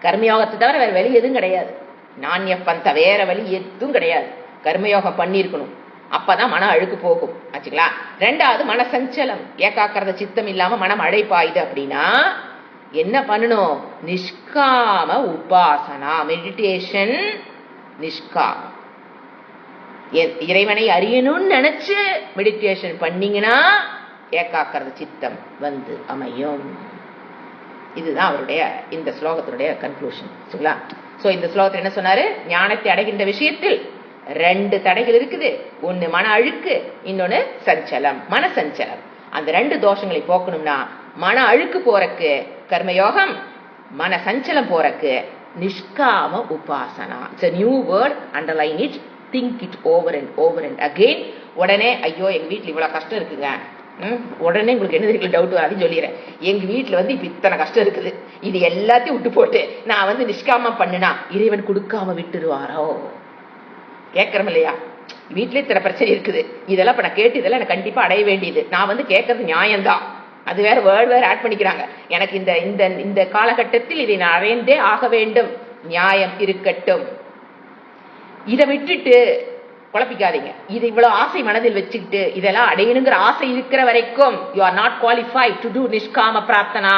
கர்மயோகத்தை தவிர வேற வழி எதுவும் கிடையாது. நாண்ய பந்த வேற வழி எதுவும் கிடையாது. கர்மயோகம் பண்ணிருக்கணும், அப்பதான் மன அழுக்கு போகும். ஆச்சுங்களா? ரெண்டாவது மன சஞ்சலம், ஏகாக்கிரத சித்தம் இல்லாம மனம் அழைப்பாயுது அப்படின்னா என்ன பண்ணணும்? நிஷ்காம உபாசனா, மெடிடேஷன். நிஷ்காம இறைவனை அறியணும்னு நினைச்சு மெடிடேஷன் பண்ணீங்கன்னா ஏகாக்கிரத சித்தம் அமையும். இதுதான் அவருடைய இந்த ஸ்லோகத்தினுடைய கன்க்ளூஷன். சரிங்களா? சோ இந்த ஸ்லோகத்தில் என்ன சொன்னாரு? ஞானத்தை அடைகின்ற விஷயத்தில் ரெண்டு தடைகள் இருக்குது. ஒண்ணு மன அழுக்கு, இன்னொன்னு சஞ்சலம், மன சஞ்சலம். அந்த ரெண்டு தோஷங்களை போக்கணும்னா மன அழுக்கு போறக்கு கர்மயோகம், மன சஞ்சலம் போறக்கு நிஷ்காம உபாசனா. It's a new word, underline it, think it over and again. உடனே ஐயோ எங்க வீட்டுல இவ்வளவு கஷ்டம் இருக்குங்க, உடனே உங்களுக்கு என்ன தெரியல டவுட் வராதுன்னு சொல்லிடுறேன். எங்க வீட்டுல இப்ப இத்தனை கஷ்டம் இருக்குது, இது எல்லாத்தையும் விட்டு போட்டு நான் நிஷ்காம பண்ணுனா இறைவன் கொடுக்காம விட்டுருவாரோ? கேட்கறோம் இல்லையா? வீட்டுல இத்தனை பிரச்சனை இருக்குது, இதெல்லாம் இப்ப நான் கேட்டு இதெல்லாம் எனக்கு கண்டிப்பா அடைய வேண்டியது, நான் கேட்கறது நியாயம்தான். அது வேற வேர்ட் வேற ஆட் பண்ணிக்கிறாங்க. எனக்கு இந்த இந்த இந்த காலகட்டத்தில் இதை நான் அடைந்தே ஆக வேண்டும், நியாயம் இருக்கட்டும். இதை விட்டுட்டு குழப்பிக்காதீங்க. இது இவ்வளவு ஆசை மனதில் வச்சுக்கிட்டு இதெல்லாம் அடையணுங்கிற ஆசை இருக்கிற வரைக்கும் you are not qualified to do நிஷ்காம பிரார்த்தனா.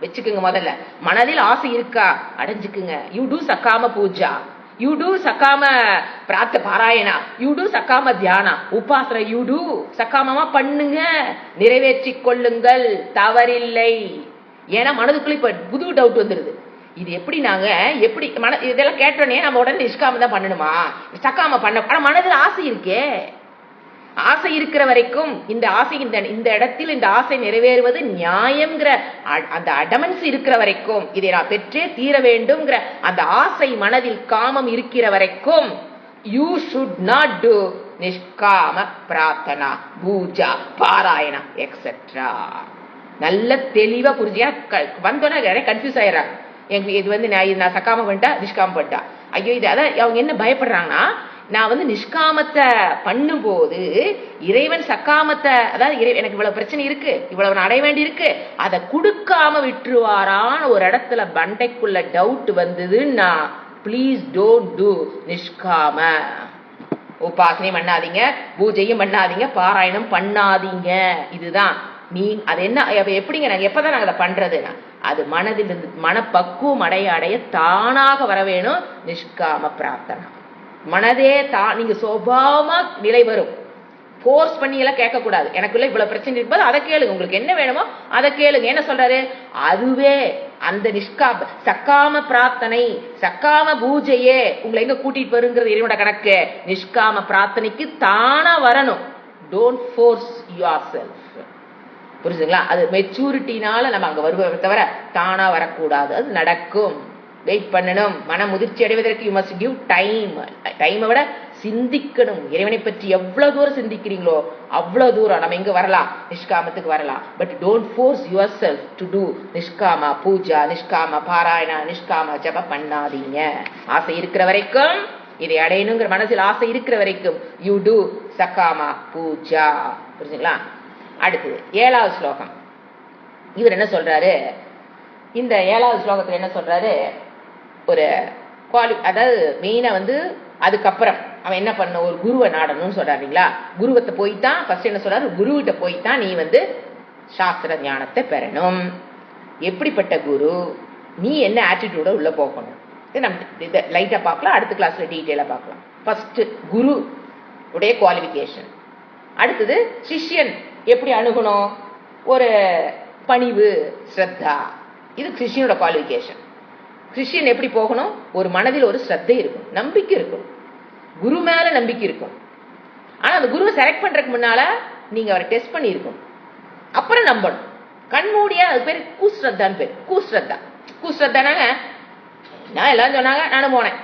வச்சுக்குங்க. முதல்ல மனதில் ஆசை இருக்கா, அடைஞ்சுக்குங்க. யூ டூ சக்காம பூஜா, யூ டூ சக்காம பிரார்த்த பாராயணா, யூ டூ சக்காம தியானா, உபாசனை யூ டூ சக்காமமா பண்ணுங்க, நிறைவேற்றி கொள்ளுங்கள், தவறில்லை. ஏன்னா மனதுக்குள்ள இப்ப புது டவுட் வந்துருது. இது எப்படி நாங்க எப்படி இதெல்லாம் கேட்டோன்னே நம்ம உடனே நிஷ்காம தான் பண்ணணுமா, சக்காம பண்ண? ஆனா மனதில் ஆசை இருக்கே. ஆசை இருக்கிற வரைக்கும் இந்த ஆசை இந்த இடத்தில் இந்த ஆசை நிறைவேறுவது நியாயம்ங்கிற அந்த அடமன்ஸ் இருக்கிற வரைக்கும், இதை நான் பெற்றே தீர வேண்டும்ங்கிற அந்த ஆசை மனதில் காமம் இருக்கிற வரைக்கும் யூ ஷுட் நாட் டு நிஷ்காம பிரார்த்தனா, பூஜா, பாராயணா எக்ஸெட்ரா. நல்ல தெளிவா புரிஞ்சியா? வந்தோன்னா கன்ஃபியூஸ் ஆயிடுறாங்க. இது நான் சக்காம பண்ணிட்டா நிஷ்காம பண்ணிட்டா, ஐயோ இது அதான் அவங்க என்ன பயப்படுறாங்கன்னா, நான் நிஷ்காமத்தை பண்ணும்போது இறைவன் சக்காமத்தை, அதாவது எனக்கு இவ்வளவு பிரச்சனை இருக்கு, இவ்வளவு நான் அடைய வேண்டி இருக்கு, அதை கொடுக்காம விட்டுருவாரான்னு ஒரு இடத்துல பண்டைக்குள்ள டவுட் வந்ததுன்னா பிளீஸ் டோன்ட் டூ நிஷ்காம. உபாசனையும் பண்ணாதீங்க, பூஜையும் பண்ணாதீங்க, பாராயணம் பண்ணாதீங்க. இதுதான் நீ அது என்ன எப்படிங்க நாங்கள் எப்பதான் நாங்கள் அதை பண்றதுன்னா அது மனதிலிருந்து மனப்பக்குவம் அடைய தானாக வர வேணும். நிஷ்காம பிரார்த்தனா மனதே நீங்க சுபாவமா நிலை வரும். போர்ஸ் பண்ணி எல்லாம் கேட்கக்கூடாது. எனக்குள்ள இவ்வளவு பிரச்சனை இருக்கும்போது அதை கேளுங்க, உங்களுக்கு என்ன வேணுமோ அதை கேளுங்க. என்ன சொல்றாரு? அதுவே அந்த சக்காம பிரார்த்தனை, சக்காம பூஜையே உங்களை எங்க கூட்டிட்டு வருங்கிறது இறைவனோட கணக்கு. நிஷ்காம பிரார்த்தனைக்கு தானா வரணும். Don't force your self. புரிஞ்சுங்களா? அது மெச்சூரிட்டினால நம்ம அங்க வருவதை தவிர தானா வரக்கூடாது. அது நடக்கும். வெயிட் பண்ணணும். மன முதிர்ச்சி அடைவதற்கு யூ மஸ்ட் கிவ் டைம். டைமை விட சிந்திக்கணும். இறைவனை பற்றி எவ்வளவு தூரம் சிந்திக்கிறீங்களோ அவ்வளவு தூரம் நம்ம இங்க வரலாம், நிஷ்காமத்துக்கு வரலாம். But don't force yourself to do நிஷ்காம பூஜா, நிஷ்காம பாராயணா, நிஷ்காம ஜப பண்ணாதீங்க. ஆசை இருக்கிற வரைக்கும், இதை அடையணுங்கிற மனசில் ஆசை இருக்கிற வரைக்கும் யூ டூ சக்காமா பூஜா. புரிஞ்சுங்களா? அடுத்தது 7வது ஸ்லோகம். இவர் என்ன சொல்றாரு? இந்த 7வது ஸ்லோகத்துல என்ன சொல்றாரு? ஒரு அதாவது மெயினா அதுக்கப்புறம் அவன் என்ன பண்ண, ஒரு குருவை நாடணும்னு சொல்றாருங்களா. குருவத்தை போய்தான் ஃபர்ஸ்ட் என்ன சொல்றாரு? குருவிட்ட போய்தான் நீ சாஸ்திர ஞானத்தை பெறணும். எப்படிப்பட்ட குரு, நீ என்ன ஆட்டிடியூட உள்ள போகணும், நம்ம லைட்டா பார்க்கலாம். அடுத்த கிளாஸ்ல டீட்டெயிலா பார்க்கலாம். ஃபர்ஸ்ட் குரு உடைய குவாலிபிகேஷன். அடுத்தது சிஷ்யன் எப்படி அணுகணும், ஒரு பணிவு, ஸ்ரத்தா. இது சிஷ்யனோட குவாலிபிகேஷன். சிஷ்யன் எப்படி போகணும்? ஒரு மனதில் ஒரு ஸ்ரத்தை இருக்கும், நம்பிக்கை இருக்கும், குரு மேல நம்பிக்கை இருக்கும். ஆனா அந்த குருவை செலக்ட் பண்றதுக்கு முன்னால நீங்க அவரை டெஸ்ட் பண்ணி இருக்கணும், அப்புறம் நம்பணும். கண்மூடியா அது பேர் கூஸ்ரத்தான்னு பேர். கூஸ்ரத்தானாங்க நான் எல்லாரும் சொன்னாங்க நானும் போனேன்,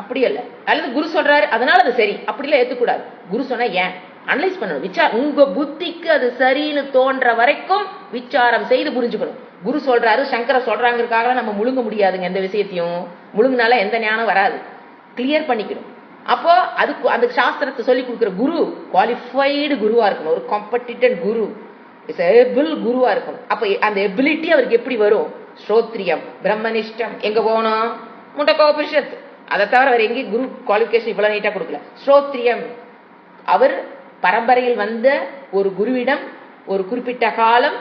அப்படி இல்ல. அல்லது குரு சொல்றாரு அதனால அது சரி, அப்படிலாம் ஏத்துக்கூடாது. குரு சொன்னா ஏன் அனலைஸ் பண்ணணும். உங்க புத்திக்கு அது சரின்னு தோன்ற வரைக்கும் விசாரம் செய்து புரிஞ்சுக்கணும். குரு சொல்றாரு, சங்கர சொல்றாங்கிறதுக்காக நம்ம முழுங்க முடியாதுங்க. எந்த விஷயத்தையும் முழுங்கினால எந்த ஞானம் வராது. கிளியர் பண்ணிக்கணும். அப்போ அதுக்கு அந்த சாஸ்திரத்தை சொல்லி கொடுக்குற குரு குவாலிஃபைடு குருவா இருக்கணும், ஒரு காம்படிட்டன்ட் குரு, எபிள் குருவா இருக்கணும். அப்ப அந்த எபிலிட்டி அவருக்கு எப்படி வரும்? ஸ்ரோத்ரியம், பிரம்மனிஷ்டம். எங்க போகணும்? முண்டகோபனிஷத். அதை தவிர அவர் எங்கேயும் குரு குவாலிஃபிகேஷன் இவ்வளவு நீட்டா கொடுக்கல. ஸ்ரோத்ரியம், அவர் பரம்பரையில் வந்த ஒரு குருவிடம் ஒரு குறிப்பிட்ட காலம்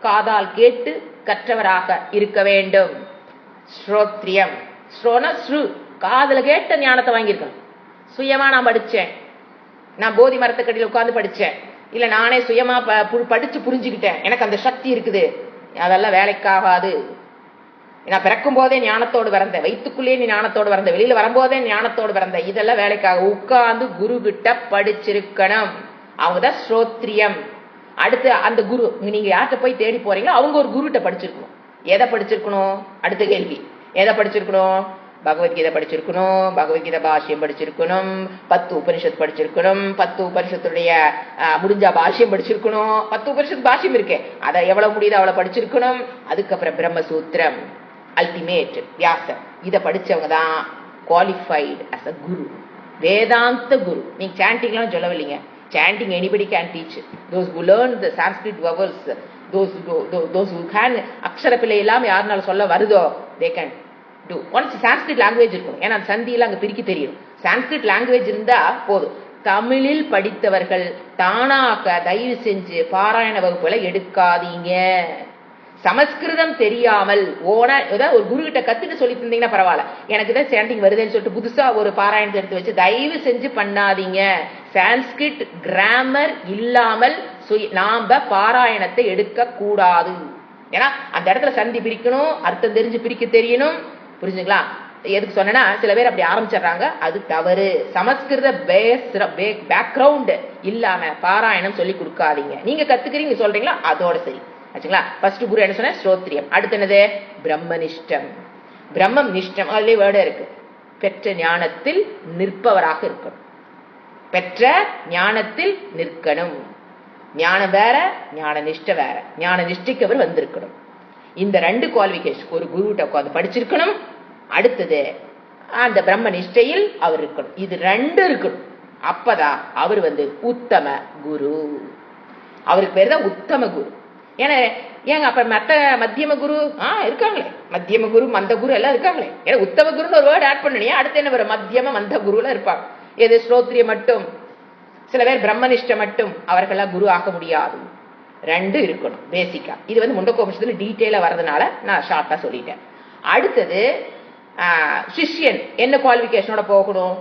காதால் கேட்டு கற்றவராக இருக்க வேண்டும். ஸ்ரோத்ரியம், ஸ்ரோன ஸ்ரு, காதல கேட்ட ஞானத்தை வாங்கியிருக்கணும். சுயமா நான் படிச்சேன், நான் போதி மரத்துக்கடியில் உட்கார்ந்து படிச்சேன், இல்ல நானே சுயமா படிச்சு புரிஞ்சுக்கிட்டேன், எனக்கு அந்த சக்தி இருக்குது, அதெல்லாம் வேலைக்காகாது. நான் பிறக்கும் போதே ஞானத்தோடு பிறந்த, வயிற்றுக்குள்ளே நீ ஞானத்தோடு பிறந்த, வெளியில வரும்போதே ஞானத்தோடு பிறந்த, இதெல்லாம் வேலைக்காக. உட்கார்ந்து குரு கிட்ட படிச்சிருக்கணும். அவங்கதான் ஸ்ரோத்ரியம். அடுத்து அந்த குரு, நீங்க யார்கிட்ட போய் தேடி போறீங்களோ அவங்க ஒரு குருகிட்ட படிச்சிருக்கணும். எதை படிச்சிருக்கணும்? அடுத்த கேள்வி, எதை படிச்சிருக்கணும்? பகவத்கீதை படிச்சிருக்கணும், பகவத்கீதை பாஷ்யம் படிச்சிருக்கணும், 10 உபனிஷத்து படிச்சிருக்கணும், 10 உபனிஷத்துடைய முடிஞ்சா பாஷ்யம் படிச்சிருக்கணும். 10 உபனிஷத்து பாஷ்யம் இருக்கே, அதை எவ்வளவு முடியுது அவ்வளவு படிச்சிருக்கணும். அதுக்கப்புறம் பிரம்மசூத்திரம், அல்டிமேட், வியாசர், இதை படிச்சவங்க தான் குவாலிஃபைடு அஸ் அ குரு, வேதாந்த குரு. நீங்க சாண்டிங்லாம் சொல்லவில்லைங்க. Chanting anybody can teach. Those who learn the Sanskrit vowels, those who can அக்ஷர பிள்ளை எல்லாம் யாருனால சொல்ல வருதோ they can do. once Sanskrit language இருக்கணும். ஏன்னா சந்தியில அங்க பிரிக்க தெரியும். Sanskrit language இருந்தா போதும். தமிழில் படித்தவர்கள் தானாக தயவு செஞ்சு பாராயண வகுப்புகளை எடுக்காதீங்க. சமஸ்கிருதம் தெரியாமல் ஏதாவது ஒரு குரு கிட்ட கத்துட்டு சொல்லி இருந்தீங்கன்னா பரவாயில்ல. எனக்கு தான் சாண்டிங் வருதுன்னு சொல்லிட்டு புதுசா ஒரு பாராயணத்தை எடுத்து வச்சு தயவு செஞ்சு பண்ணாதீங்க. சான்ஸ்கிரிட் கிராமர் இல்லாமல் நாம பாராயணத்தை எடுக்க கூடாது. ஏன்னா அந்த இடத்துல சந்தி பிரிக்கணும், அர்த்தம் தெரிஞ்சு பிரிக்க தெரியணும். புரிஞ்சுங்களா? எதுக்கு சொன்னா சில பேர் அப்படி ஆரம்பிச்சிடறாங்க, அது தவறு. சமஸ்கிருத பேக்ரவுண்ட் இல்லாம பாராயணம் சொல்லி கொடுக்காதீங்க. நீங்க கத்துக்கிறீங்க சொல்றீங்களா, அதோட சரி. ஃபர்ஸ்ட் குரு என்ன சொன்ன? ஸ்ரோத்ரியம். அடுத்து என்னது? பிரம்மனிஷ்டம். பிரம்மம் நிஷ்டம், அதுலயே வேர்டு இருக்கு. பெற்ற ஞானத்தில் நிற்பவராக இருக்கணும். பெற்ற ஞானத்தில் நிற்கணும். ஞானம் வேற, ஞான நிஷ்ட வேற. ஞான நிஷ்டைக்கு அவர் வந்திருக்கணும். இந்த 2 குவாலிபிகேஷன் ஒரு குருவிட்ட உட்கார்ந்து படிச்சிருக்கணும். அடுத்தது அந்த பிரம்ம நிஷ்டையில் அவர் இருக்கணும். இது 2 இருக்கணும். அப்பதான் அவர் உத்தம குரு. அவருக்கு பேர் தான் உத்தம குரு. ஏன்னா ஏங்க அப்ப மத்தியம குரு இருக்காங்களே, மத்தியம குரு மந்த குரு எல்லாம் இருக்காங்களே. ஏன்னா உத்தம குருன்னு ஒரு வேர்டு ஆட் பண்ணீங்க, அடுத்து என்ன வரும்? மத்தியம மந்த குருல இருப்பாங்க. எது? ஸ்ரோத்ரிய மட்டும். சில பேர் பிரம்மனிஷ்ட மட்டும், அவர்களாம் குரு ஆக முடியாது. 2 இருக்கணும் பேசிக்கா. இது வந்து முண்டக்கோபனிஷத்துல டீட்டெயிலா வரதுனால நான் ஷார்ட்டா சொல்லிட்டேன். அடுத்தது சிஷ்யன் என்ன குவாலிபிகேஷனோட போகணும்?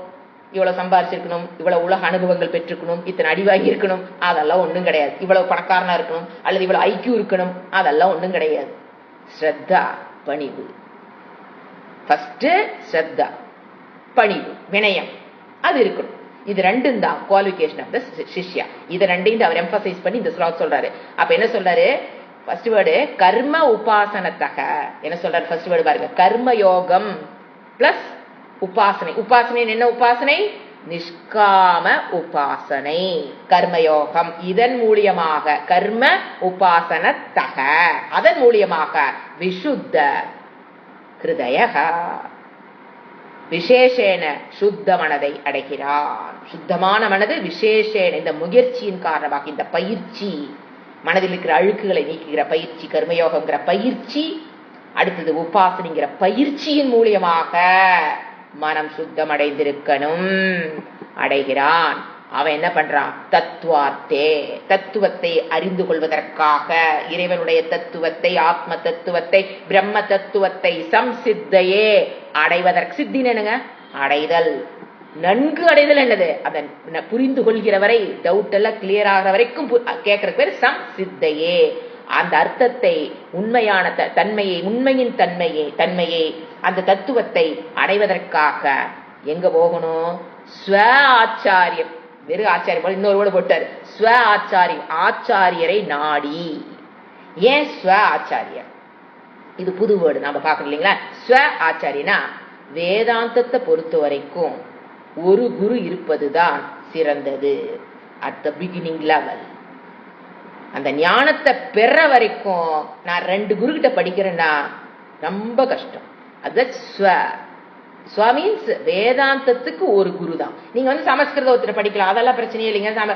இவ்வளவு சம்பாதிச்சிருக்கணும், இவ்வளவு உலக அனுபவங்கள் பெற்றுக்கணும், இத்தனை அடிவாகி இருக்கணும், அதெல்லாம் ஒண்ணும் கிடையாது. இவ்வளவு பணக்காரனா இருக்கணும் அல்லது இவ்வளவு ஐக்கியம் இருக்கணும், அதெல்லாம் ஒண்ணும் கிடையாது. ஸ்ரத்தா, பணிவு. ஃபர்ஸ்ட் ஸ்ரத்தா, பணிவு, வினயம், அது இருக்கணும். இது 2 தான் குவாலிபிகேஷன் ஆஃப் த சிஷ்யா. இது 2 அவர் எம்பசைஸ் பண்ணி இந்த ஸ்லோகம் சொல்றாரு. அப்ப என்ன சொல்றாரு? ஃபர்ஸ்ட் வேர்டு கர்ம உபாசனத்தக. என்ன சொல்றாரு ஃபர்ஸ்ட் வேர்டு பாருங்க, கர்ம யோகம் பிளஸ் உபாசனை. உபாசனை என்ன உபாசனை? நிஷ்காம உபாசனை, கர்மயோகம். இதன் மூலியமாக கர்ம உபாசனத்தக, அதன் மூலியமாக விசுத்த ஹிருதய விசேஷேன சுத்த மனதை அடைகிறான். சுத்தமான மனது விசேஷேன, இந்த முயற்சியின் காரணமாக, இந்த பயிற்சி, மனதில் இருக்கிற அழுக்குகளை நீக்குகிற பயிற்சி, கர்மயோகங்கிற பயிற்சி, அடுத்தது உபாசனைங்கிற பயிற்சியின் மூலியமாக மனம் சுத்தமடைந்திருக்கணும், அடைகிறான். அவன் என்ன பண்றான்? தத்துவார்த்தே, தத்துவத்தை அறிந்து கொள்வதற்காக, இறைவனுடைய தத்துவத்தை, ஆத்ம தத்துவத்தை, பிரம்ம தத்துவத்தை, சம்சித்தையே அடைவதற்கு. சித்தின்னு என்னங்க? அடைதல். நன்கு அடைதல் என்னது? அதை புரிந்து கொள்கிறவரை, டவுட் எல்லாம் கிளியர் ஆகிற வரைக்கும் கேட்கறதுக்கு பேர் சம்சித்தையே. அந்த அர்த்தத்தை, உண்மையான தன்மையை, உண்மையின் தன்மையை, அந்த தத்துவத்தை அடைவதற்காக எங்க போகணும்? ஸ்வ ஆச்சாரியம். வெறும் ஆச்சாரியம் இன்னொரு வேர்டு போட்டாரு, ஸ்வ ஆச்சாரியம், ஆச்சாரியரை நாடி. ஏன் ஸ்வ ஆச்சாரியர்? இது புது வேர்டு நாம பார்க்கணும் இல்லைங்களா? ஸ்வ ஆச்சாரியனா வேதாந்தத்தை பொறுத்த வரைக்கும் ஒரு குரு இருப்பதுதான் சிறந்தது. அட் த பிகினிங் லெவல், அந்த ஞானத்தை பெற வரைக்கும் நான் 2 குரு கிட்ட படிக்கிறேன்னா ரொம்ப கஷ்டம். அது ஸ்வ மீன்ஸ் வேதாந்தத்துக்கு ஒரு குரு தான். நீங்க வந்து சமஸ்கிருத ஒருத்தர் படிக்கலாம், அதெல்லாம் பிரச்சனையே இல்லைங்க.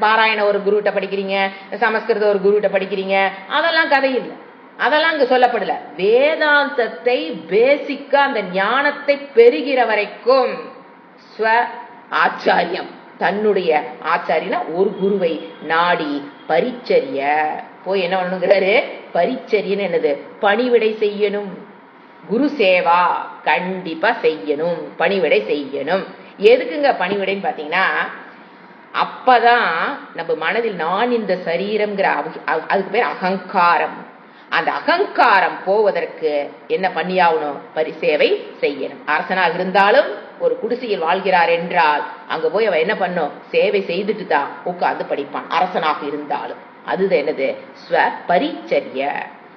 பாராயண ஒரு குருகிட்ட படிக்கிறீங்க, சமஸ்கிருத ஒரு குருகிட்ட படிக்கிறீங்க, அதெல்லாம் கதை இல்லை, அதெல்லாம் இங்க சொல்லப்படல. வேதாந்தத்தை பேசிக்கா அந்த ஞானத்தை பெறுகிற வரைக்கும் ஸ்வ ஆச்சாரியம், தன்னுடைய ஆச்சாரியனா ஒரு குருவை நாடி பரிச்சரிய போய் என்ன பண்ணுங்கிறாரு? பரிச்சரியன்னு என்னது? பணிவிடை செய்யணும். குரு சேவா கண்டிப்பா செய்யணும், பணிவிடை செய்யணும். எதுக்குங்க பணிவிடைன்னு பாத்தீங்கன்னா, அப்பதான் நம்ம மனதில் நான் இந்த சரீரம்ங்கிற அதுக்கு பேர் அகங்காரம். அந்த அகங்காரம் போவதற்கு என்ன பண்ணியாகணும்? பரிசேவை செய்யணும். அரசனாக இருந்தாலும் ஒரு குடிசையில் வாழ்கிறார் என்றால் அங்க போய் அவன் என்ன பண்ணும்? சேவை செய்துட்டு தான் உட்கார்ந்து படிப்பான், அரசனாக இருந்தாலும். அதுதான் என்னது? ஸ்வ பரிச்சரிய.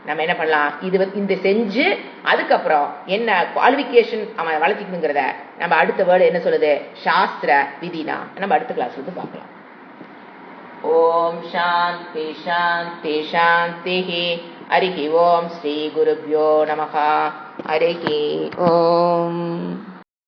நம்ம என்ன பண்ணலாம்? இது இந்த செஞ்சு அதுக்கப்புறம் என்ன குவாலிபிகேஷன் அவன் வளர்த்திக்கணுங்கிறத நம்ம அடுத்த வேர்டு என்ன சொல்லுது? சாஸ்திர விதினா நம்ம அடுத்த கிளாஸ் வந்து பார்க்கலாம். ஓம் சாந்தி சாந்தி சாந்தி. ஹரி ஓம். ஸ்ரீ குருப்யோ நமஹ. ஹரி ஓம்.